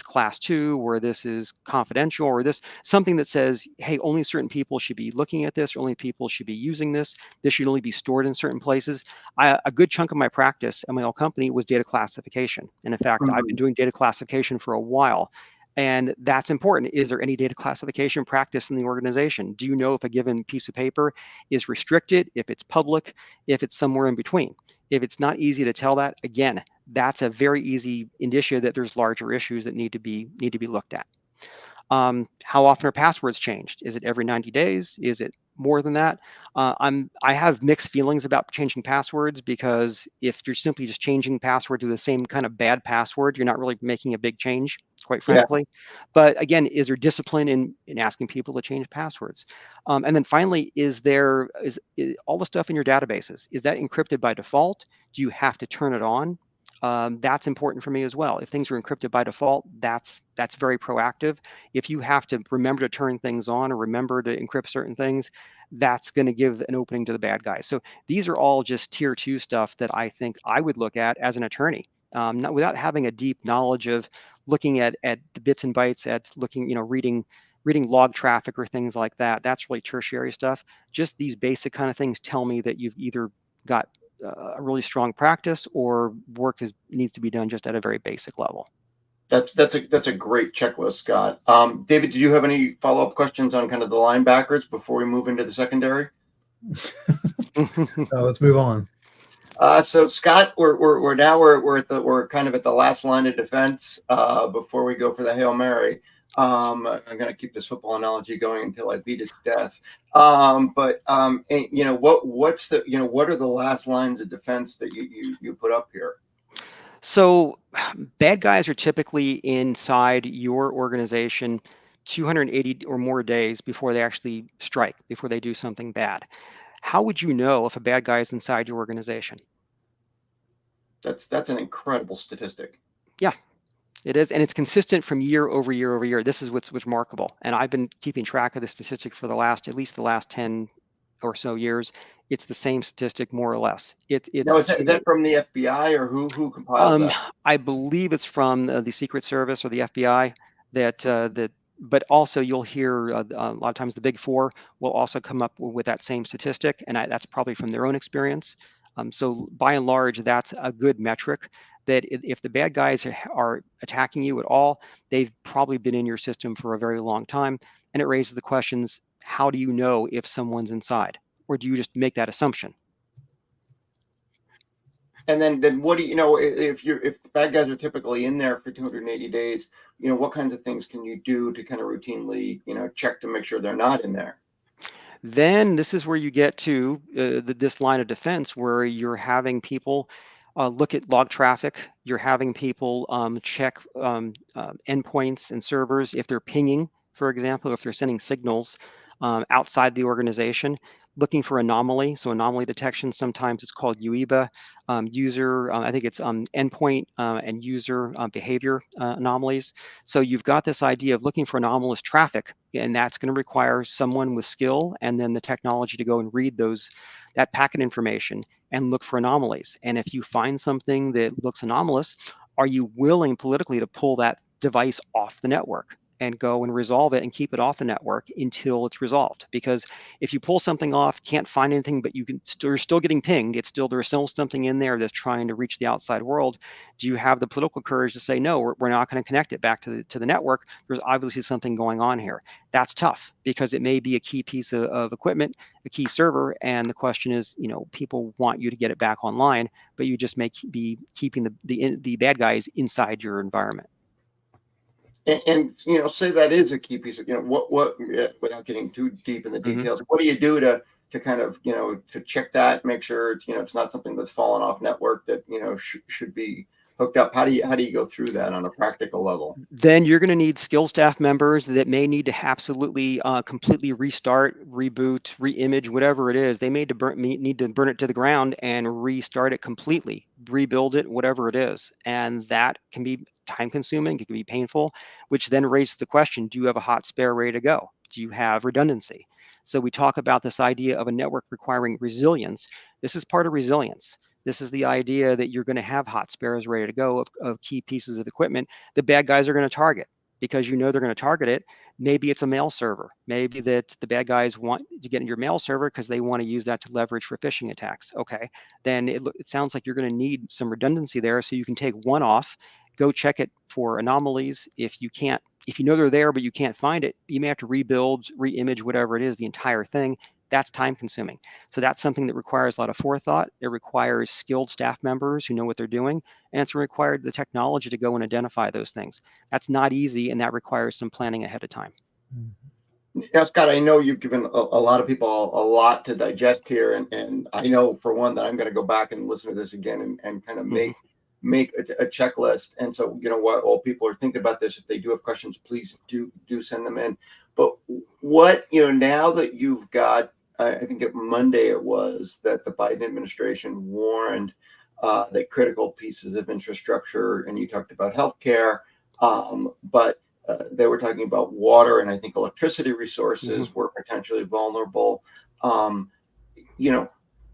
S3: class 2, or this is confidential, or this something that says, hey, only certain people should be looking at this, or only people should be using this. This should only be stored in certain places. A good chunk of my practice at my old company was data classification. And in fact, I've been
S2: Mhm.
S3: doing data classification for a while. And that's important. Is there any data classification practice in the organization? Do you know if a given piece of paper is restricted, if it's public, if it's somewhere in between? If it's not easy to tell that, again, that's a very easy indicia that there's larger issues that need to be looked at. How often are passwords changed? Is it every 90 days? Is it more than that? I have mixed feelings about changing passwords, because if you're simply just changing password to the same kind of bad password, you're not really making a big change, quite
S2: Yeah.
S3: frankly. But again, is there discipline in asking people to change passwords? And then finally, is all the stuff in your databases, is that encrypted by default? Do you have to turn it on? That's important for me as well. If things are encrypted by default, that's very proactive. If you have to remember to turn things on or remember to encrypt certain things, that's going to give an opening to the bad guys. So these are all just tier 2 stuff that I think I would look at as an attorney, not without having a deep knowledge of looking at the bits and bytes, at looking, reading log traffic or things like that. That's really tertiary stuff. Just these basic kind of things tell me that you've either got a really strong practice, or work needs to be done just at a very basic level.
S2: That's a great checklist, Scott. David, do you have any follow-up questions on kind of the linebackers before we move into the secondary?
S1: Let's move on.
S2: So Scott, we're kind of at the last line of defense before we go for the Hail Mary. I'm going to keep this football analogy going until I beat it to death. What are the last lines of defense that you put up here?
S3: So bad guys are typically inside your organization 280 or more days before they actually strike, before they do something bad. How would you know if a bad guy is inside your organization?
S2: That's an incredible statistic.
S3: Yeah, it is. And it's consistent from year over year over year. This is what's remarkable. And I've been keeping track of the statistic for at least the last 10 or so years. It's the same statistic, more or less.
S2: Now,
S3: It's
S2: is that from the FBI, or who compiles
S3: Um,
S2: that?
S3: I believe it's from the Secret Service or the FBI that But also you'll hear a lot of times the big four will also come up with that same statistic, and that's probably from their own experience. So by and large, that's a good metric that if the bad guys are attacking you at all, they've probably been in your system for a very long time. And it raises the questions, how do you know if someone's inside? Or do you just make that assumption?
S2: And then what do you know if the bad guys are typically in there for 280 days, what kinds of things can you do to kind of routinely, check to make sure they're not in there?
S3: Then this is where you get to this line of defense where you're having people look at log traffic. You're having people check endpoints and servers if they're pinging, for example, if they're sending signals outside the organization, looking for anomaly. So anomaly detection, sometimes it's called UEBA, user, I think it's endpoint and user behavior anomalies. So you've got this idea of looking for anomalous traffic, and that's going to require someone with skill and then the technology to go and read that packet information and look for anomalies. And if you find something that looks anomalous, are you willing politically to pull that device off the network and go and resolve it and keep it off the network until it's resolved? Because if you pull something off, can't find anything, but you're still getting pinged, there's still something in there that's trying to reach the outside world. Do you have the political courage to say, no, we're not going to connect it back to the network? There's obviously something going on here. That's tough because it may be a key piece of equipment, a key server, and the question is, people want you to get it back online, but you just may be keeping the bad guys inside your environment.
S2: And say that is a key piece of, what without getting too deep in the details, what do you do to kind of, to check that, make sure it's, it's not something that's fallen off network that, should be hooked up? How do you go through that on a practical level?
S3: Then you're going to need skilled staff members that may need to absolutely completely restart, reboot, re-image, whatever it is. They need to burn it to the ground and restart it completely, rebuild it, whatever it is. And that can be time consuming, it can be painful, which then raises the question, do you have a hot spare ready to go? Do you have redundancy? So we talk about this idea of a network requiring resilience. This is part of resilience. This is the idea that you're going to have hot spares ready to go of key pieces of equipment the bad guys are going to target, because they're going to target it. Maybe it's a mail server. Maybe that the bad guys want to get in your mail server because they want to use that to leverage for phishing attacks. Okay, then it sounds like you're going to need some redundancy there, so you can take one off, go check it for anomalies. If you know they're there but you can't find it, you may have to rebuild, re-image, whatever it is, the entire thing. That's time consuming. So that's something that requires a lot of forethought. It requires skilled staff members who know what they're doing, and it's required the technology to go and identify those things. That's not easy, and that requires some planning ahead of time.
S2: Yeah, Scott, I know you've given a lot of people a lot to digest here, and I know for one that I'm going to go back and listen to this again and kind of make a checklist. And so, while people are thinking about this, if they do have questions, please do send them in. But what, now that you've got, I think Monday it was that the Biden administration warned that critical pieces of infrastructure, and you talked about healthcare, but they were talking about water and I think electricity resources were potentially vulnerable. Now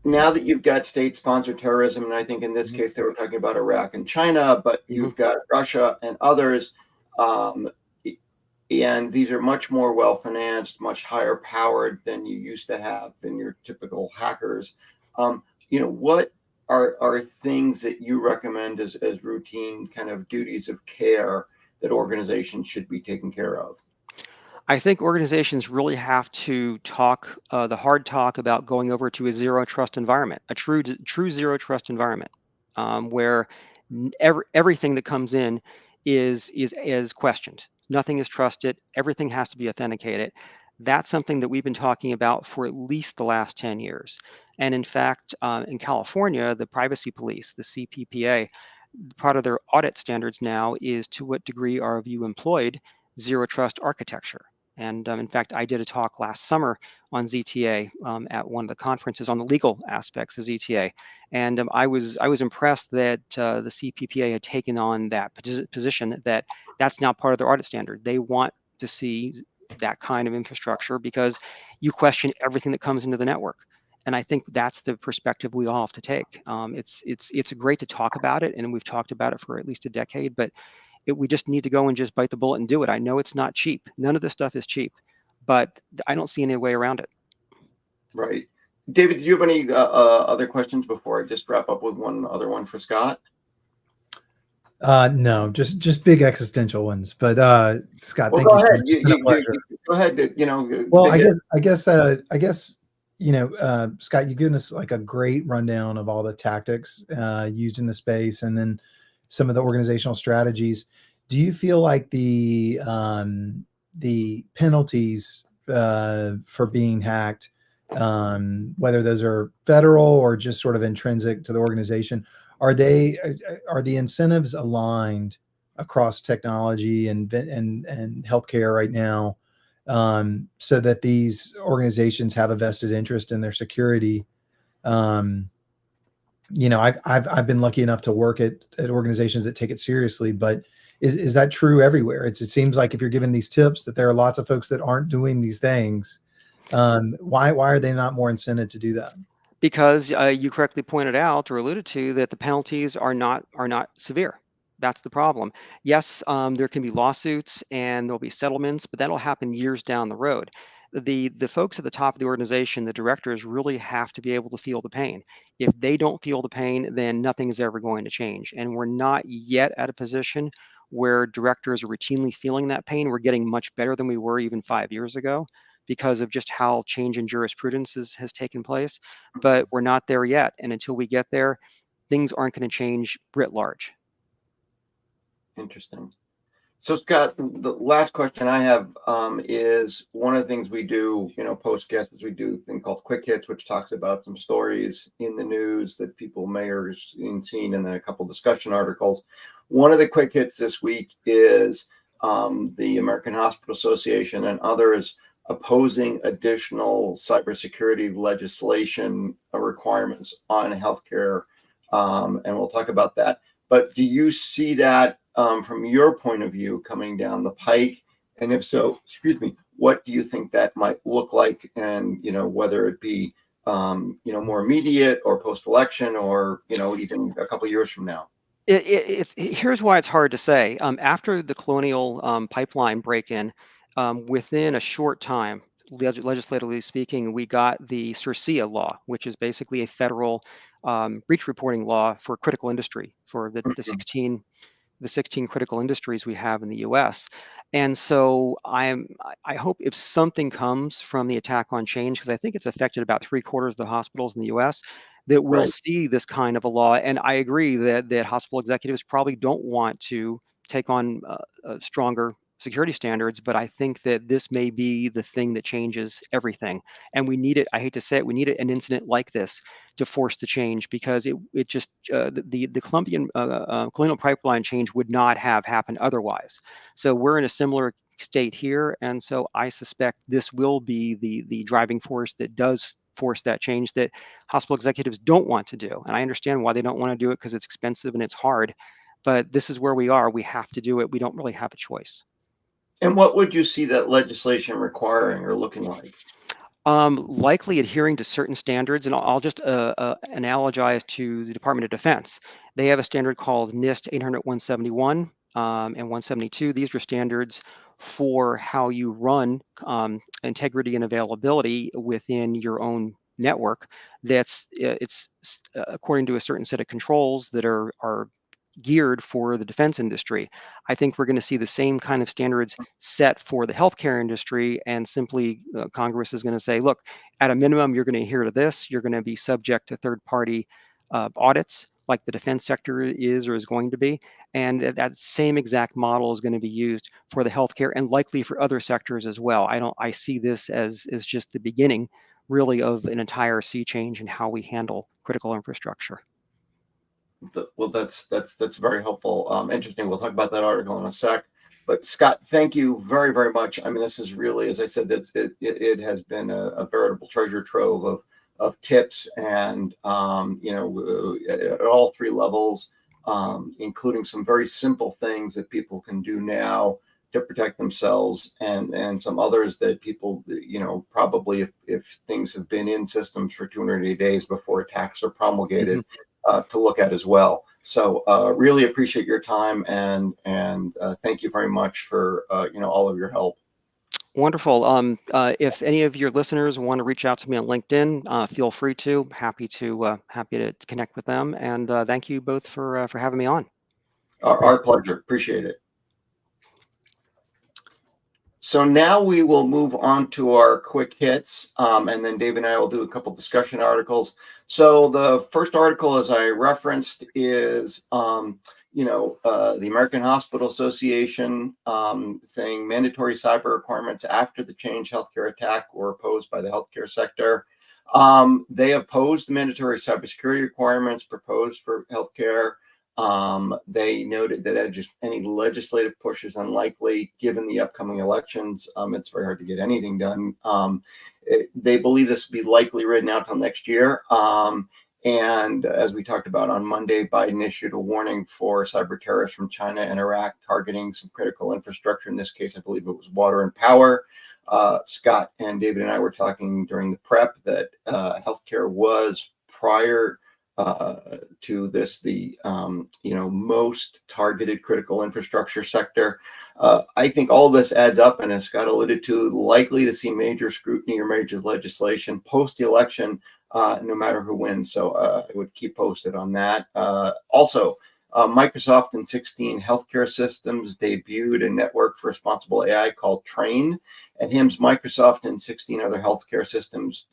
S2: that you've got state-sponsored terrorism, and I think in this case they were talking about Iraq and China, but you've got Russia and others, and these are much more well-financed, much higher powered than you used to have in your typical hackers. What are things that you recommend as routine kind of duties of care that organizations should be taking care of?
S3: I think organizations really have to talk the hard talk about going over to a zero trust environment, a true zero trust environment, where everything that comes in is questioned. Nothing is trusted. Everything has to be authenticated. That's something that we've been talking about for at least the last 10 years. And in fact, in California, the privacy police, the CPPA, part of their audit standards now is to what degree have you employed zero trust architecture. And in fact, I did a talk last summer on ZTA at one of the conferences on the legal aspects of ZTA, and I was impressed that the CPPA had taken on that position that that's now part of their audit standard. They want to see that kind of infrastructure because you question everything that comes into the network. And I think that's the perspective we all have to take. It's great to talk about it, and we've talked about it for at least a decade, but We just need to go and just bite the bullet and do it. I know it's not cheap. None of this stuff is cheap, but I don't see any way around it.
S2: Right. David, do you have any other questions before I just wrap up with one other one for Scott?
S1: No, just big existential ones. But Scott,
S2: Well,
S1: thank
S2: go
S1: you so
S2: ahead.
S1: much. It's been a pleasure.
S2: Go ahead.
S1: Well,
S2: dig in.
S1: I guess, Scott, you've given us like a great rundown of all the tactics used in the space, and then some of the organizational strategies. Do you feel like the penalties for being hacked, whether those are federal or just sort of intrinsic to the organization, are the incentives aligned across technology and healthcare right now, so that these organizations have a vested interest in their security? I've been lucky enough to work at organizations that take it seriously, but is that true everywhere? It seems like if you're given these tips that there are lots of folks that aren't doing these things. Why are they not more incented to do that?
S3: Because you correctly pointed out or alluded to that the penalties are not severe. That's the problem. Yes, there can be lawsuits and there'll be settlements, but that'll happen years down the road. The folks at the top of the organization, the directors, really have to be able to feel the pain. If they don't feel the pain, then nothing is ever going to change. And we're not yet at a position where directors are routinely feeling that pain. We're getting much better than we were even 5 years ago because of just how change in jurisprudence has taken place, but we're not there yet. And until we get there, things aren't going to change writ large.
S2: Interesting. So, Scott, the last question I have is one of the things we do, post guests, is we do a thing called Quick Hits, which talks about some stories in the news that people may have seen, and then a couple discussion articles. One of the quick hits this week is the American Hospital Association and others opposing additional cybersecurity legislation requirements on healthcare, and we'll talk about that. But do you see that from your point of view coming down the pike? And if so, what do you think that might look like? And whether it be more immediate or post-election, or even a couple of years from now.
S3: Here's why it's hard to say. After the Colonial Pipeline break-in, within a short time, legislatively speaking, we got the CERCIA law, which is basically a federal breach reporting law for critical industry, for the 16 critical industries we have in the U.S. And so I hope if something comes from the attack on Change, because I think it's affected about 3/4 of the hospitals in the U.S., that we'll see this kind of a law. And I agree that hospital executives probably don't want to take on stronger security standards, but I think that this may be the thing that changes everything. And we need it. I hate to say it, we need an incident like this to force the change, because it just the Colonial Pipeline change would not have happened otherwise. So we're in a similar state here, and so I suspect this will be the driving force that does force that change that hospital executives don't want to do. And I understand why they don't want to do it, because it's expensive and it's hard. But this is where we are. We have to do it. We don't really have a choice.
S2: And what would you see that legislation requiring or looking like?
S3: Likely adhering to certain standards, and I'll just analogize to the Department of Defense. They have a standard called NIST 800-171 and 172. These are standards for how you run integrity and availability within your own network. It's according to a certain set of controls that are geared for the defense industry. I think we're going to see the same kind of standards set for the healthcare industry, and simply Congress is going to say, look, at a minimum, you're going to adhere to this. You're going to be subject to third-party audits, like the defense sector is or is going to be. And that same exact model is going to be used for the healthcare, and likely for other sectors as well. I see this as just the beginning, really, of an entire sea change in how we handle critical infrastructure.
S2: Well, that's very helpful. Interesting. We'll talk about that article in a sec. But Scott, thank you very, very much. I mean, this is really, as I said, it has been a veritable treasure trove of tips, and at all three levels, including some very simple things that people can do now to protect themselves, and some others that people, probably if things have been in systems for 280 days before attacks are promulgated, to look at as well. So really appreciate your time, and thank you very much for all of your help.
S3: Wonderful. If any of your listeners want to reach out to me on LinkedIn, feel free to. Happy to connect with them. And thank you both for having me on.
S2: Our pleasure. Appreciate it. So now we will move on to our quick hits, and then Dave and I will do a couple discussion articles. So the first article, as I referenced, is the American Hospital Association saying mandatory cyber requirements after the Change Healthcare attack were opposed by the healthcare sector. They opposed the mandatory cybersecurity requirements proposed for healthcare. They noted that any legislative push is unlikely given the upcoming elections. It's very hard to get anything done. They believe this will be likely written out till next year. And as we talked about on Monday, Biden issued a warning for cyber terrorists from China and Iraq targeting some critical infrastructure. In this case, I believe it was water and power. Scott and David and I were talking during the prep that healthcare was prior to this the most targeted critical infrastructure sector. I think all this adds up, and as Scott alluded to, likely to see major scrutiny or major legislation post the election, no matter who wins. So I would keep posted on that. Also, Microsoft and 16 healthcare systems debuted a network for responsible AI called Train. At HIMSS, Microsoft and 16 other healthcare systems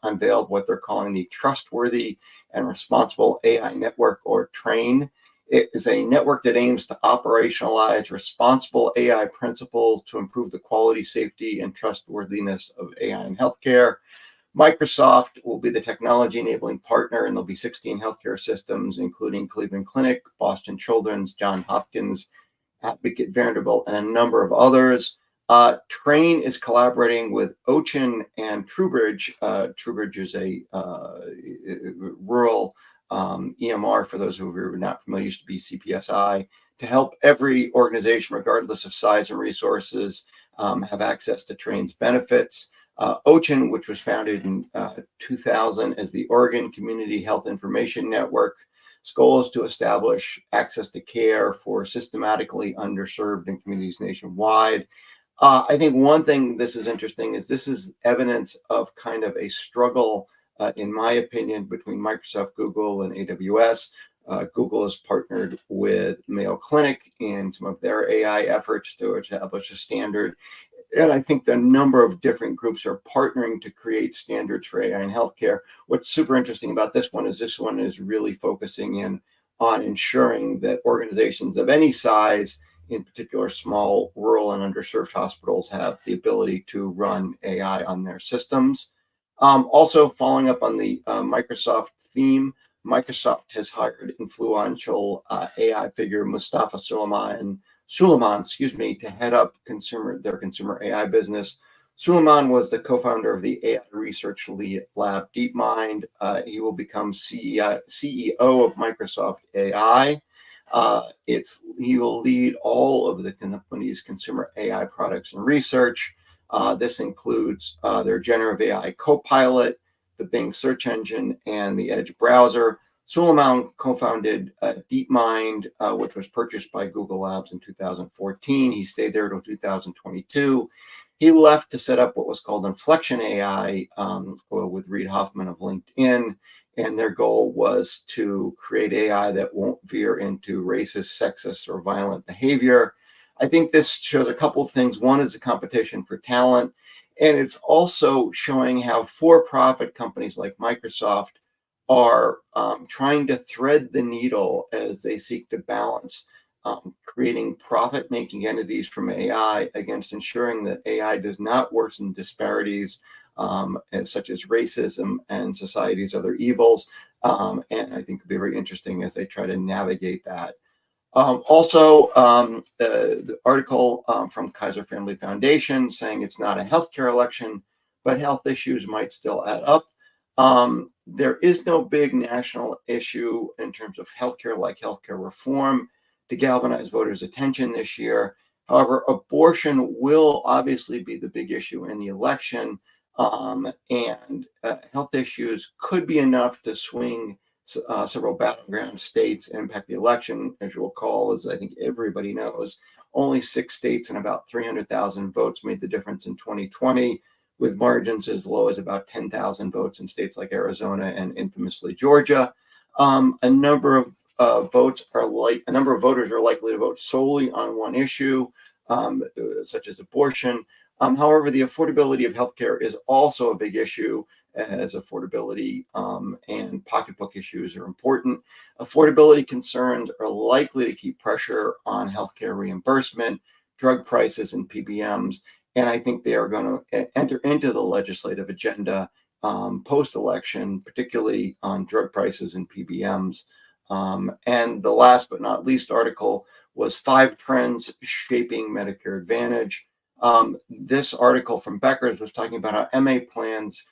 S2: unveiled what they're calling the Trustworthy and Responsible AI Network, or Train. It is a network that aims to operationalize responsible AI principles to improve the quality, safety, and trustworthiness of AI in healthcare. Microsoft will be the technology enabling partner, and there'll be 16 healthcare systems, including Cleveland Clinic, Boston Children's, Johns Hopkins, Advocate Vanderbilt, and a number of others. Train is collaborating with Ochin and TruBridge. TruBridge is a rural EMR, for those who are not familiar, used to be CPSI, to help every organization, regardless of size and resources, have access to Train's benefits. Ochin, which was founded in 2000 as the Oregon Community Health Information Network, its goal is to establish access to care for systematically underserved in communities nationwide. I think one thing this is interesting is this is evidence of kind of a struggle, in my opinion, between Microsoft, Google, and AWS. Google has partnered with Mayo Clinic in some of their AI efforts to establish a standard. And I think a number of different groups are partnering to create standards for AI in healthcare. What's super interesting about this one is really focusing in on ensuring that organizations of any size, in particular small, rural, and underserved hospitals, have the ability to run AI on their systems. Also, following up on the Microsoft theme, Microsoft has hired influential AI figure Mustafa Suleiman, to head up their consumer AI business. Suleiman was the co-founder of the AI research lab DeepMind. He will become CEO of Microsoft AI. He will lead all of the company's consumer AI products and research. This includes their generative AI Copilot, the Bing search engine, and the Edge browser. Suleiman co-founded DeepMind, which was purchased by Google Labs in 2014. He stayed there until 2022. He left to set up what was called Inflection AI with Reid Hoffman of LinkedIn. And their goal was to create AI that won't veer into racist, sexist, or violent behavior. I think this shows a couple of things. One is a competition for talent, and it's also showing how for-profit companies like Microsoft are trying to thread the needle as they seek to balance creating profit-making entities from AI against ensuring that AI does not worsen disparities such as racism and society's other evils. And I think it'll be very interesting as they try to navigate that. The article from Kaiser Family Foundation saying it's not a healthcare election, but health issues might still add up. There is no big national issue in terms of healthcare, like healthcare reform, to galvanize voters' attention this year. However, abortion will obviously be the big issue in the election, and health issues could be enough to swing several battleground states impact the election. As you'll recall, as I think everybody knows, only 6 states and about 300,000 votes made the difference in 2020, with margins as low as about 10,000 votes in states like Arizona and infamously Georgia. A number of voters are likely to vote solely on one issue, such as abortion. However, the affordability of healthcare is also a big issue, as affordability and pocketbook issues are important. Affordability concerns are likely to keep pressure on healthcare reimbursement, drug prices, and PBMs. And I think they are going to enter into the legislative agenda post-election, particularly on drug prices and PBMs. And the last but not least article was 5 Trends Shaping Medicare Advantage. This article from Becker's was talking about how MA plans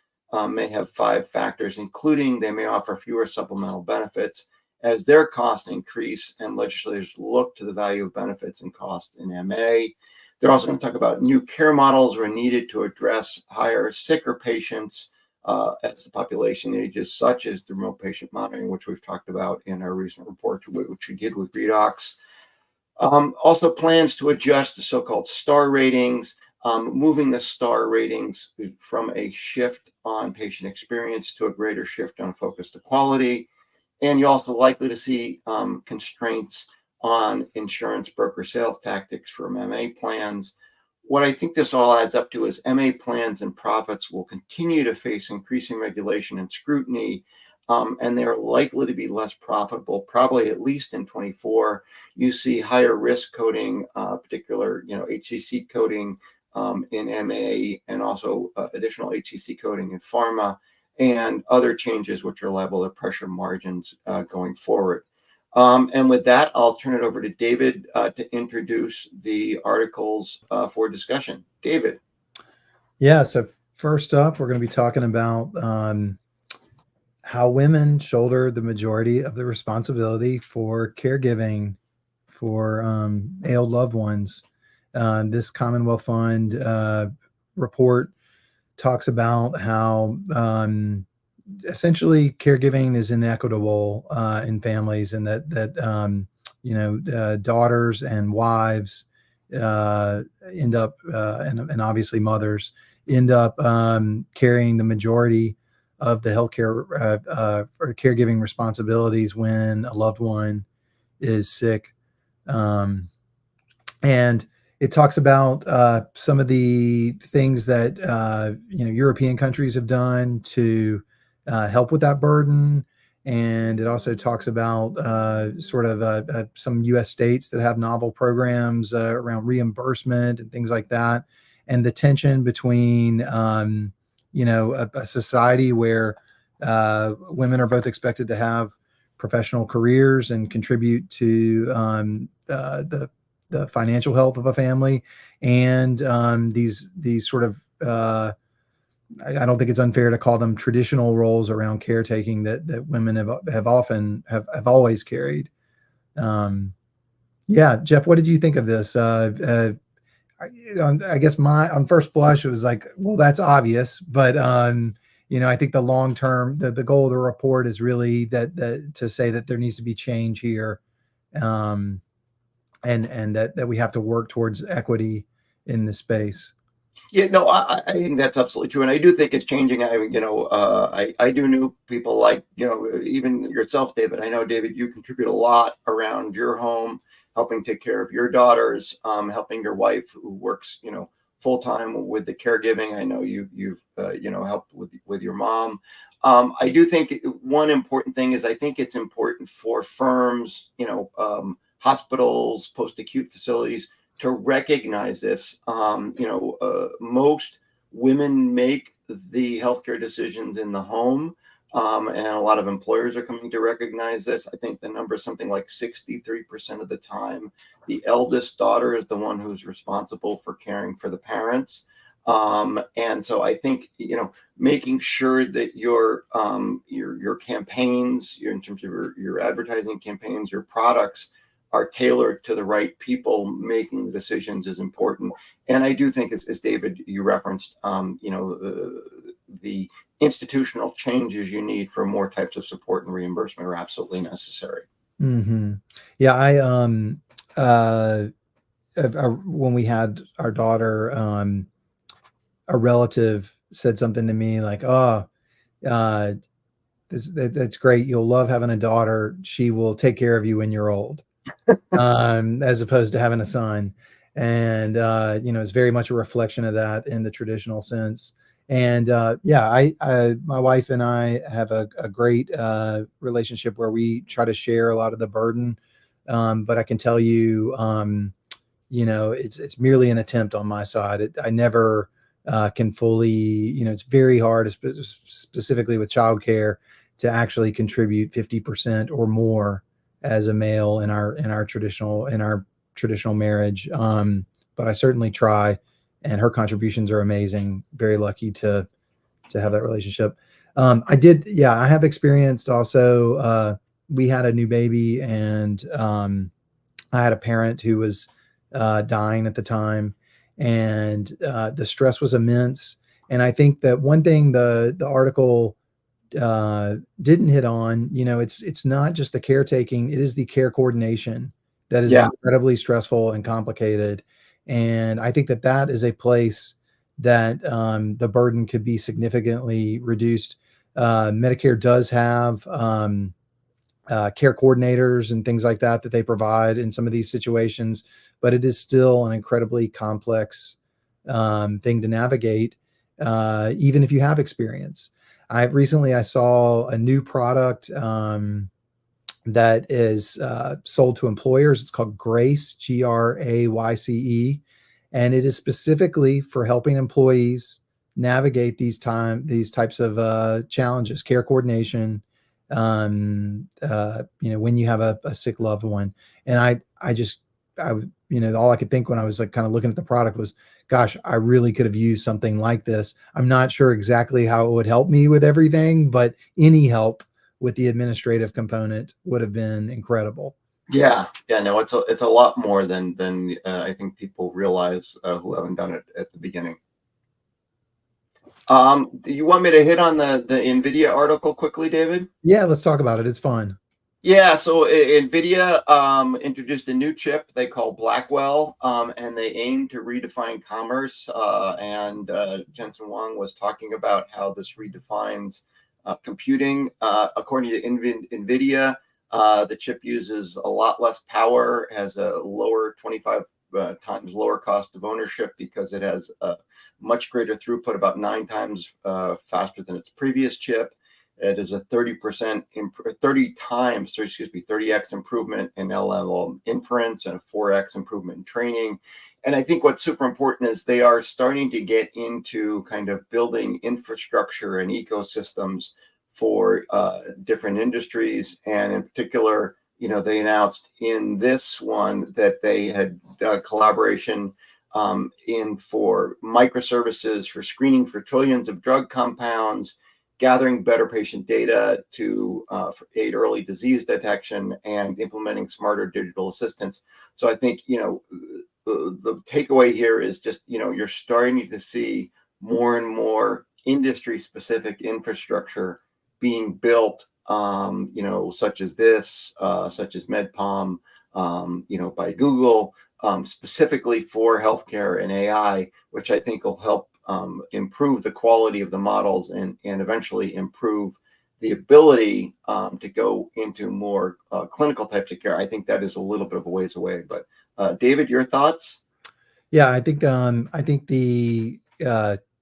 S2: may have 5 factors, including they may offer fewer supplemental benefits as their costs increase and legislators look to the value of benefits and cost in MA. They're also going to talk about new care models are needed to address higher, sicker patients as the population ages, such as the remote patient monitoring, which we've talked about in our recent report, which we did with Redox. Also plans to adjust the so-called star ratings, moving the star ratings from a shift on patient experience to a greater shift on focus to quality. And you're also likely to see constraints on insurance broker sales tactics for MA plans. What I think this all adds up to is MA plans and profits will continue to face increasing regulation and scrutiny, and they're likely to be less profitable, probably at least in 24. You see higher risk coding, particular, HCC coding in MA, and also additional HCC coding in pharma, and other changes which are liable to pressure margins going forward. And with that, I'll turn it over to David to introduce the articles for discussion. David.
S1: Yeah, so first up, we're going to be talking about how women shoulder the majority of the responsibility for caregiving for ailing loved ones. This Commonwealth Fund report talks about how essentially caregiving is inequitable in families, and that daughters and wives end up and obviously mothers end up carrying the majority of the healthcare or caregiving responsibilities when a loved one is sick. And it talks about some of the things that European countries have done to help with that burden, and it also talks about some U.S. states that have novel programs around reimbursement and things like that, and the tension between a society where women are both expected to have professional careers and contribute to the financial health of a family, and these sort of I don't think it's unfair to call them traditional roles around caretaking that women have always carried. Yeah, Jeff, what did you think of this? I guess on first blush it was like, well, that's obvious, but I think the long term, the goal of the report is really that to say that there needs to be change here. And that we have to work towards equity in this space.
S2: Yeah, no, I think that's absolutely true, and I do think it's changing. I do know people like even yourself, David. I know, David, you contribute a lot around your home, helping take care of your daughters, helping your wife who works full time with the caregiving. I know you've helped with your mom. I do think one important thing is I think it's important for firms, hospitals, post-acute facilities to recognize this. Most women make the healthcare decisions in the home, and a lot of employers are coming to recognize this. I think the number is something like 63% of the time. The eldest daughter is the one who's responsible for caring for the parents. And so I think, making sure that your campaigns, in terms of your advertising campaigns, your products are tailored to the right people making the decisions is important. And I do think, as David, you referenced, the institutional changes you need for more types of support and reimbursement are absolutely necessary.
S1: Mm-hmm. Yeah, when we had our daughter, a relative said something to me like, "Oh, uh, that's great. You'll love having a daughter. She will take care of you when you're old." As opposed to having a son. And, it's very much a reflection of that in the traditional sense. And, yeah, my wife and I have a great, relationship where we try to share a lot of the burden. But I can tell you, it's merely an attempt on my side. I never, can fully, it's very hard, specifically with childcare, to actually contribute 50% or more as a male in our traditional marriage. But I certainly try, and her contributions are amazing. Very lucky to have that relationship. I have experienced also. We had a new baby, and I had a parent who was dying at the time, and the stress was immense. And I think that one thing the article didn't hit on, it's not just the caretaking, it is the care coordination that is
S2: Yeah.
S1: incredibly stressful and complicated. And I think that is a place that the burden could be significantly reduced. Medicare does have care coordinators and things like that they provide in some of these situations, but it is still an incredibly complex thing to navigate, even if you have experience. I saw a new product that is sold to employers. It's called Grace, Grayce, and it is specifically for helping employees navigate these types of challenges, care coordination. When you have a sick loved one, and all I could think when I was like kind of looking at the product was, gosh, I really could have used something like this. I'm not sure exactly how it would help me with everything, but any help with the administrative component would have been incredible.
S2: Yeah. No, it's a lot more than I think people realize who haven't done it at the beginning. Do you want me to hit on the NVIDIA article quickly, David?
S1: Yeah, let's talk about it. It's fun.
S2: Yeah, so NVIDIA introduced a new chip they call Blackwell, and they aim to redefine commerce. And Jensen Huang was talking about how this redefines computing. According to NVIDIA, the chip uses a lot less power, has a lower 25 times lower cost of ownership because it has a much greater throughput, about 9 times faster than its previous chip. It is a 30% 30x improvement in LLM inference and a 4x improvement in training. And I think what's super important is they are starting to get into kind of building infrastructure and ecosystems for different industries. And in particular, they announced in this one that they had collaboration in for microservices for screening for trillions of drug compounds, gathering better patient data to aid early disease detection, and implementing smarter digital assistants. So I think, the takeaway here is just, you're starting to see more and more industry specific infrastructure being built, such as this, such as MedPalm, by Google, specifically for healthcare and AI, which I think will help improve the quality of the models and eventually improve the ability to go into more clinical types of care. I think that is a little bit of a ways away. But David, your thoughts?
S1: Yeah, I think the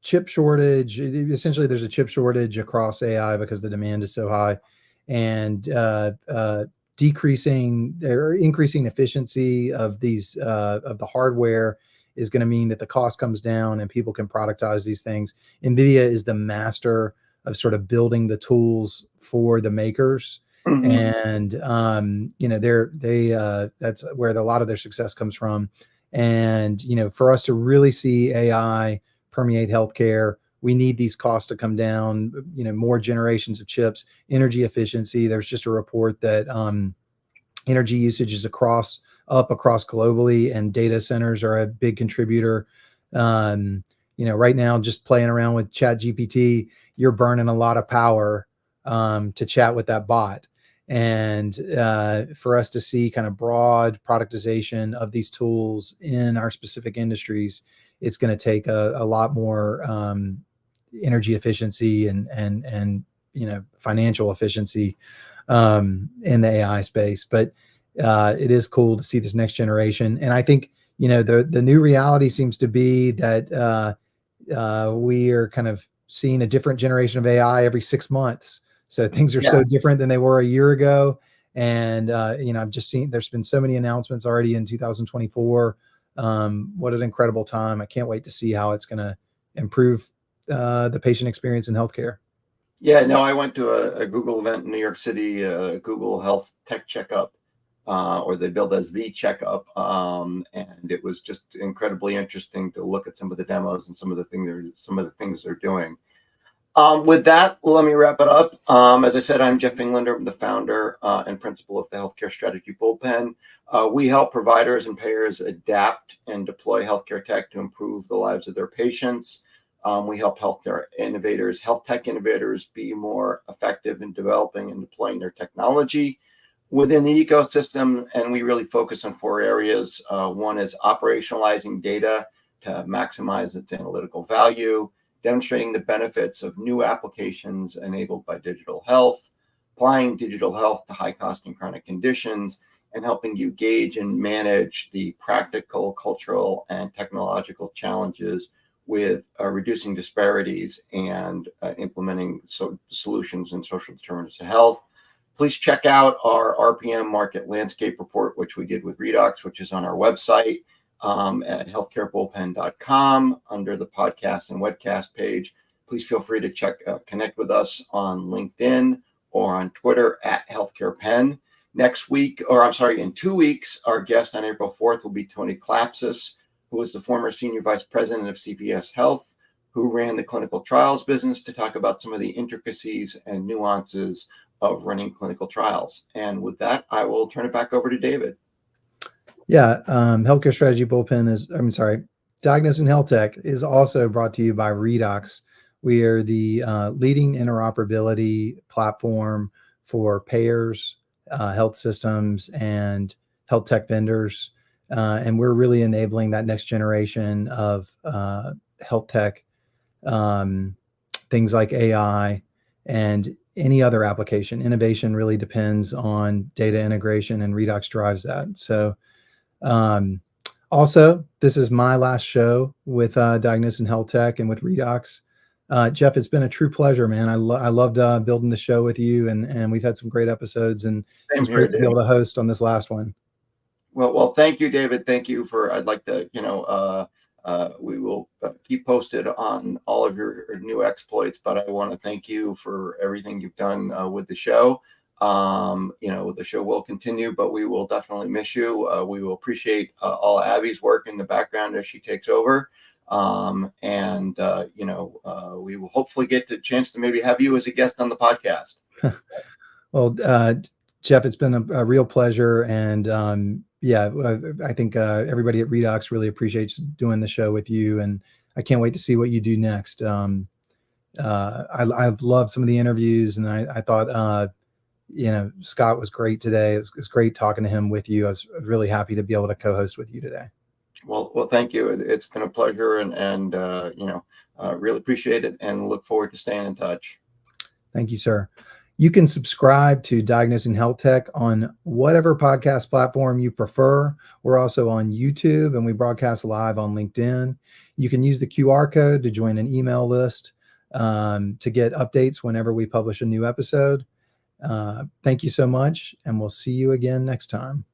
S1: chip shortage. Essentially, there's a chip shortage across AI because the demand is so high, and decreasing or increasing efficiency of these of the hardware is going to mean that the cost comes down and people can productize these things. NVIDIA is the master of sort of building the tools for the makers.
S2: Mm-hmm.
S1: And that's where a lot of their success comes from. And for us to really see AI permeate healthcare, we need these costs to come down. More generations of chips, energy efficiency. There's just a report that energy usage is across globally, and data centers are a big contributor. Right now, just playing around with Chat GPT, you're burning a lot of power to chat with that bot. And for us to see kind of broad productization of these tools in our specific industries, it's going to take a lot more energy efficiency and financial efficiency in the AI space. But it is cool to see this next generation. And I think the new reality seems to be that we are kind of seeing a different generation of AI every 6 months. So things are so different than they were a year ago. And, I've just seen there's been so many announcements already in 2024. What an incredible time. I can't wait to see how it's going to improve the patient experience in healthcare.
S2: Yeah, no, I went to a Google event in New York City, Google Health Tech Checkup, or they billed as the checkup. And it was just incredibly interesting to look at some of the demos and some of the things they're doing. With that, let me wrap it up. As I said, I'm Jeff Englander, I'm the founder and principal of the Healthcare Strategy Bullpen. We help providers and payers adapt and deploy healthcare tech to improve the lives of their patients. We help health tech innovators be more effective in developing and deploying their technology within the ecosystem. And we really focus on 4 areas. One is operationalizing data to maximize its analytical value, demonstrating the benefits of new applications enabled by digital health, applying digital health to high-cost and chronic conditions, and helping you gauge and manage the practical, cultural, and technological challenges with reducing disparities and implementing solutions in social determinants of health. Please check out our RPM market landscape report, which we did with Redox, which is on our website. At healthcarebullpen.com under the podcast and webcast page. Please feel free to connect with us on LinkedIn or on Twitter at healthcarepen. In 2 weeks, our guest on April 4th will be Tony Klapsis, who is the former senior vice president of CVS Health, who ran the clinical trials business, to talk about some of the intricacies and nuances of running clinical trials. And with that, I will turn it back over to David.
S1: Yeah, Healthcare Strategy Bullpen Diagnosing Health Tech is also brought to you by Redox. We are the leading interoperability platform for payers, health systems, and health tech vendors. And we're really enabling that next generation of health tech, things like AI and any other application. Innovation really depends on data integration, and Redox drives that. So also, this is my last show with Diagnosing Health Tech and with Redox. Jeff, it's been a true pleasure, man. I loved building the show with you, and we've had some great episodes, and it's great to be able to host on this last one.
S2: Well, thank you, David. Thank you I'd like to, we will keep posted on all of your new exploits, but I want to thank you for everything you've done with the show. The show will continue, but we will definitely miss you. We will appreciate all Abby's work in the background as she takes over. We will hopefully get the chance to maybe have you as a guest on the podcast.
S1: Well, Jeff, it's been a real pleasure. And I think everybody at Redox really appreciates doing the show with you. And I can't wait to see what you do next. I've loved some of the interviews, and I thought, Scott was great today. It's great talking to him with you. I was really happy to be able to co-host with you today.
S2: Well, thank you. It's been a pleasure, and really appreciate it, and look forward to staying in touch.
S1: Thank you, sir. You can subscribe to Diagnosing Health Tech on whatever podcast platform you prefer. We're also on YouTube, and we broadcast live on LinkedIn. You can use the QR code to join an email list to get updates whenever we publish a new episode. Thank you so much, and we'll see you again next time.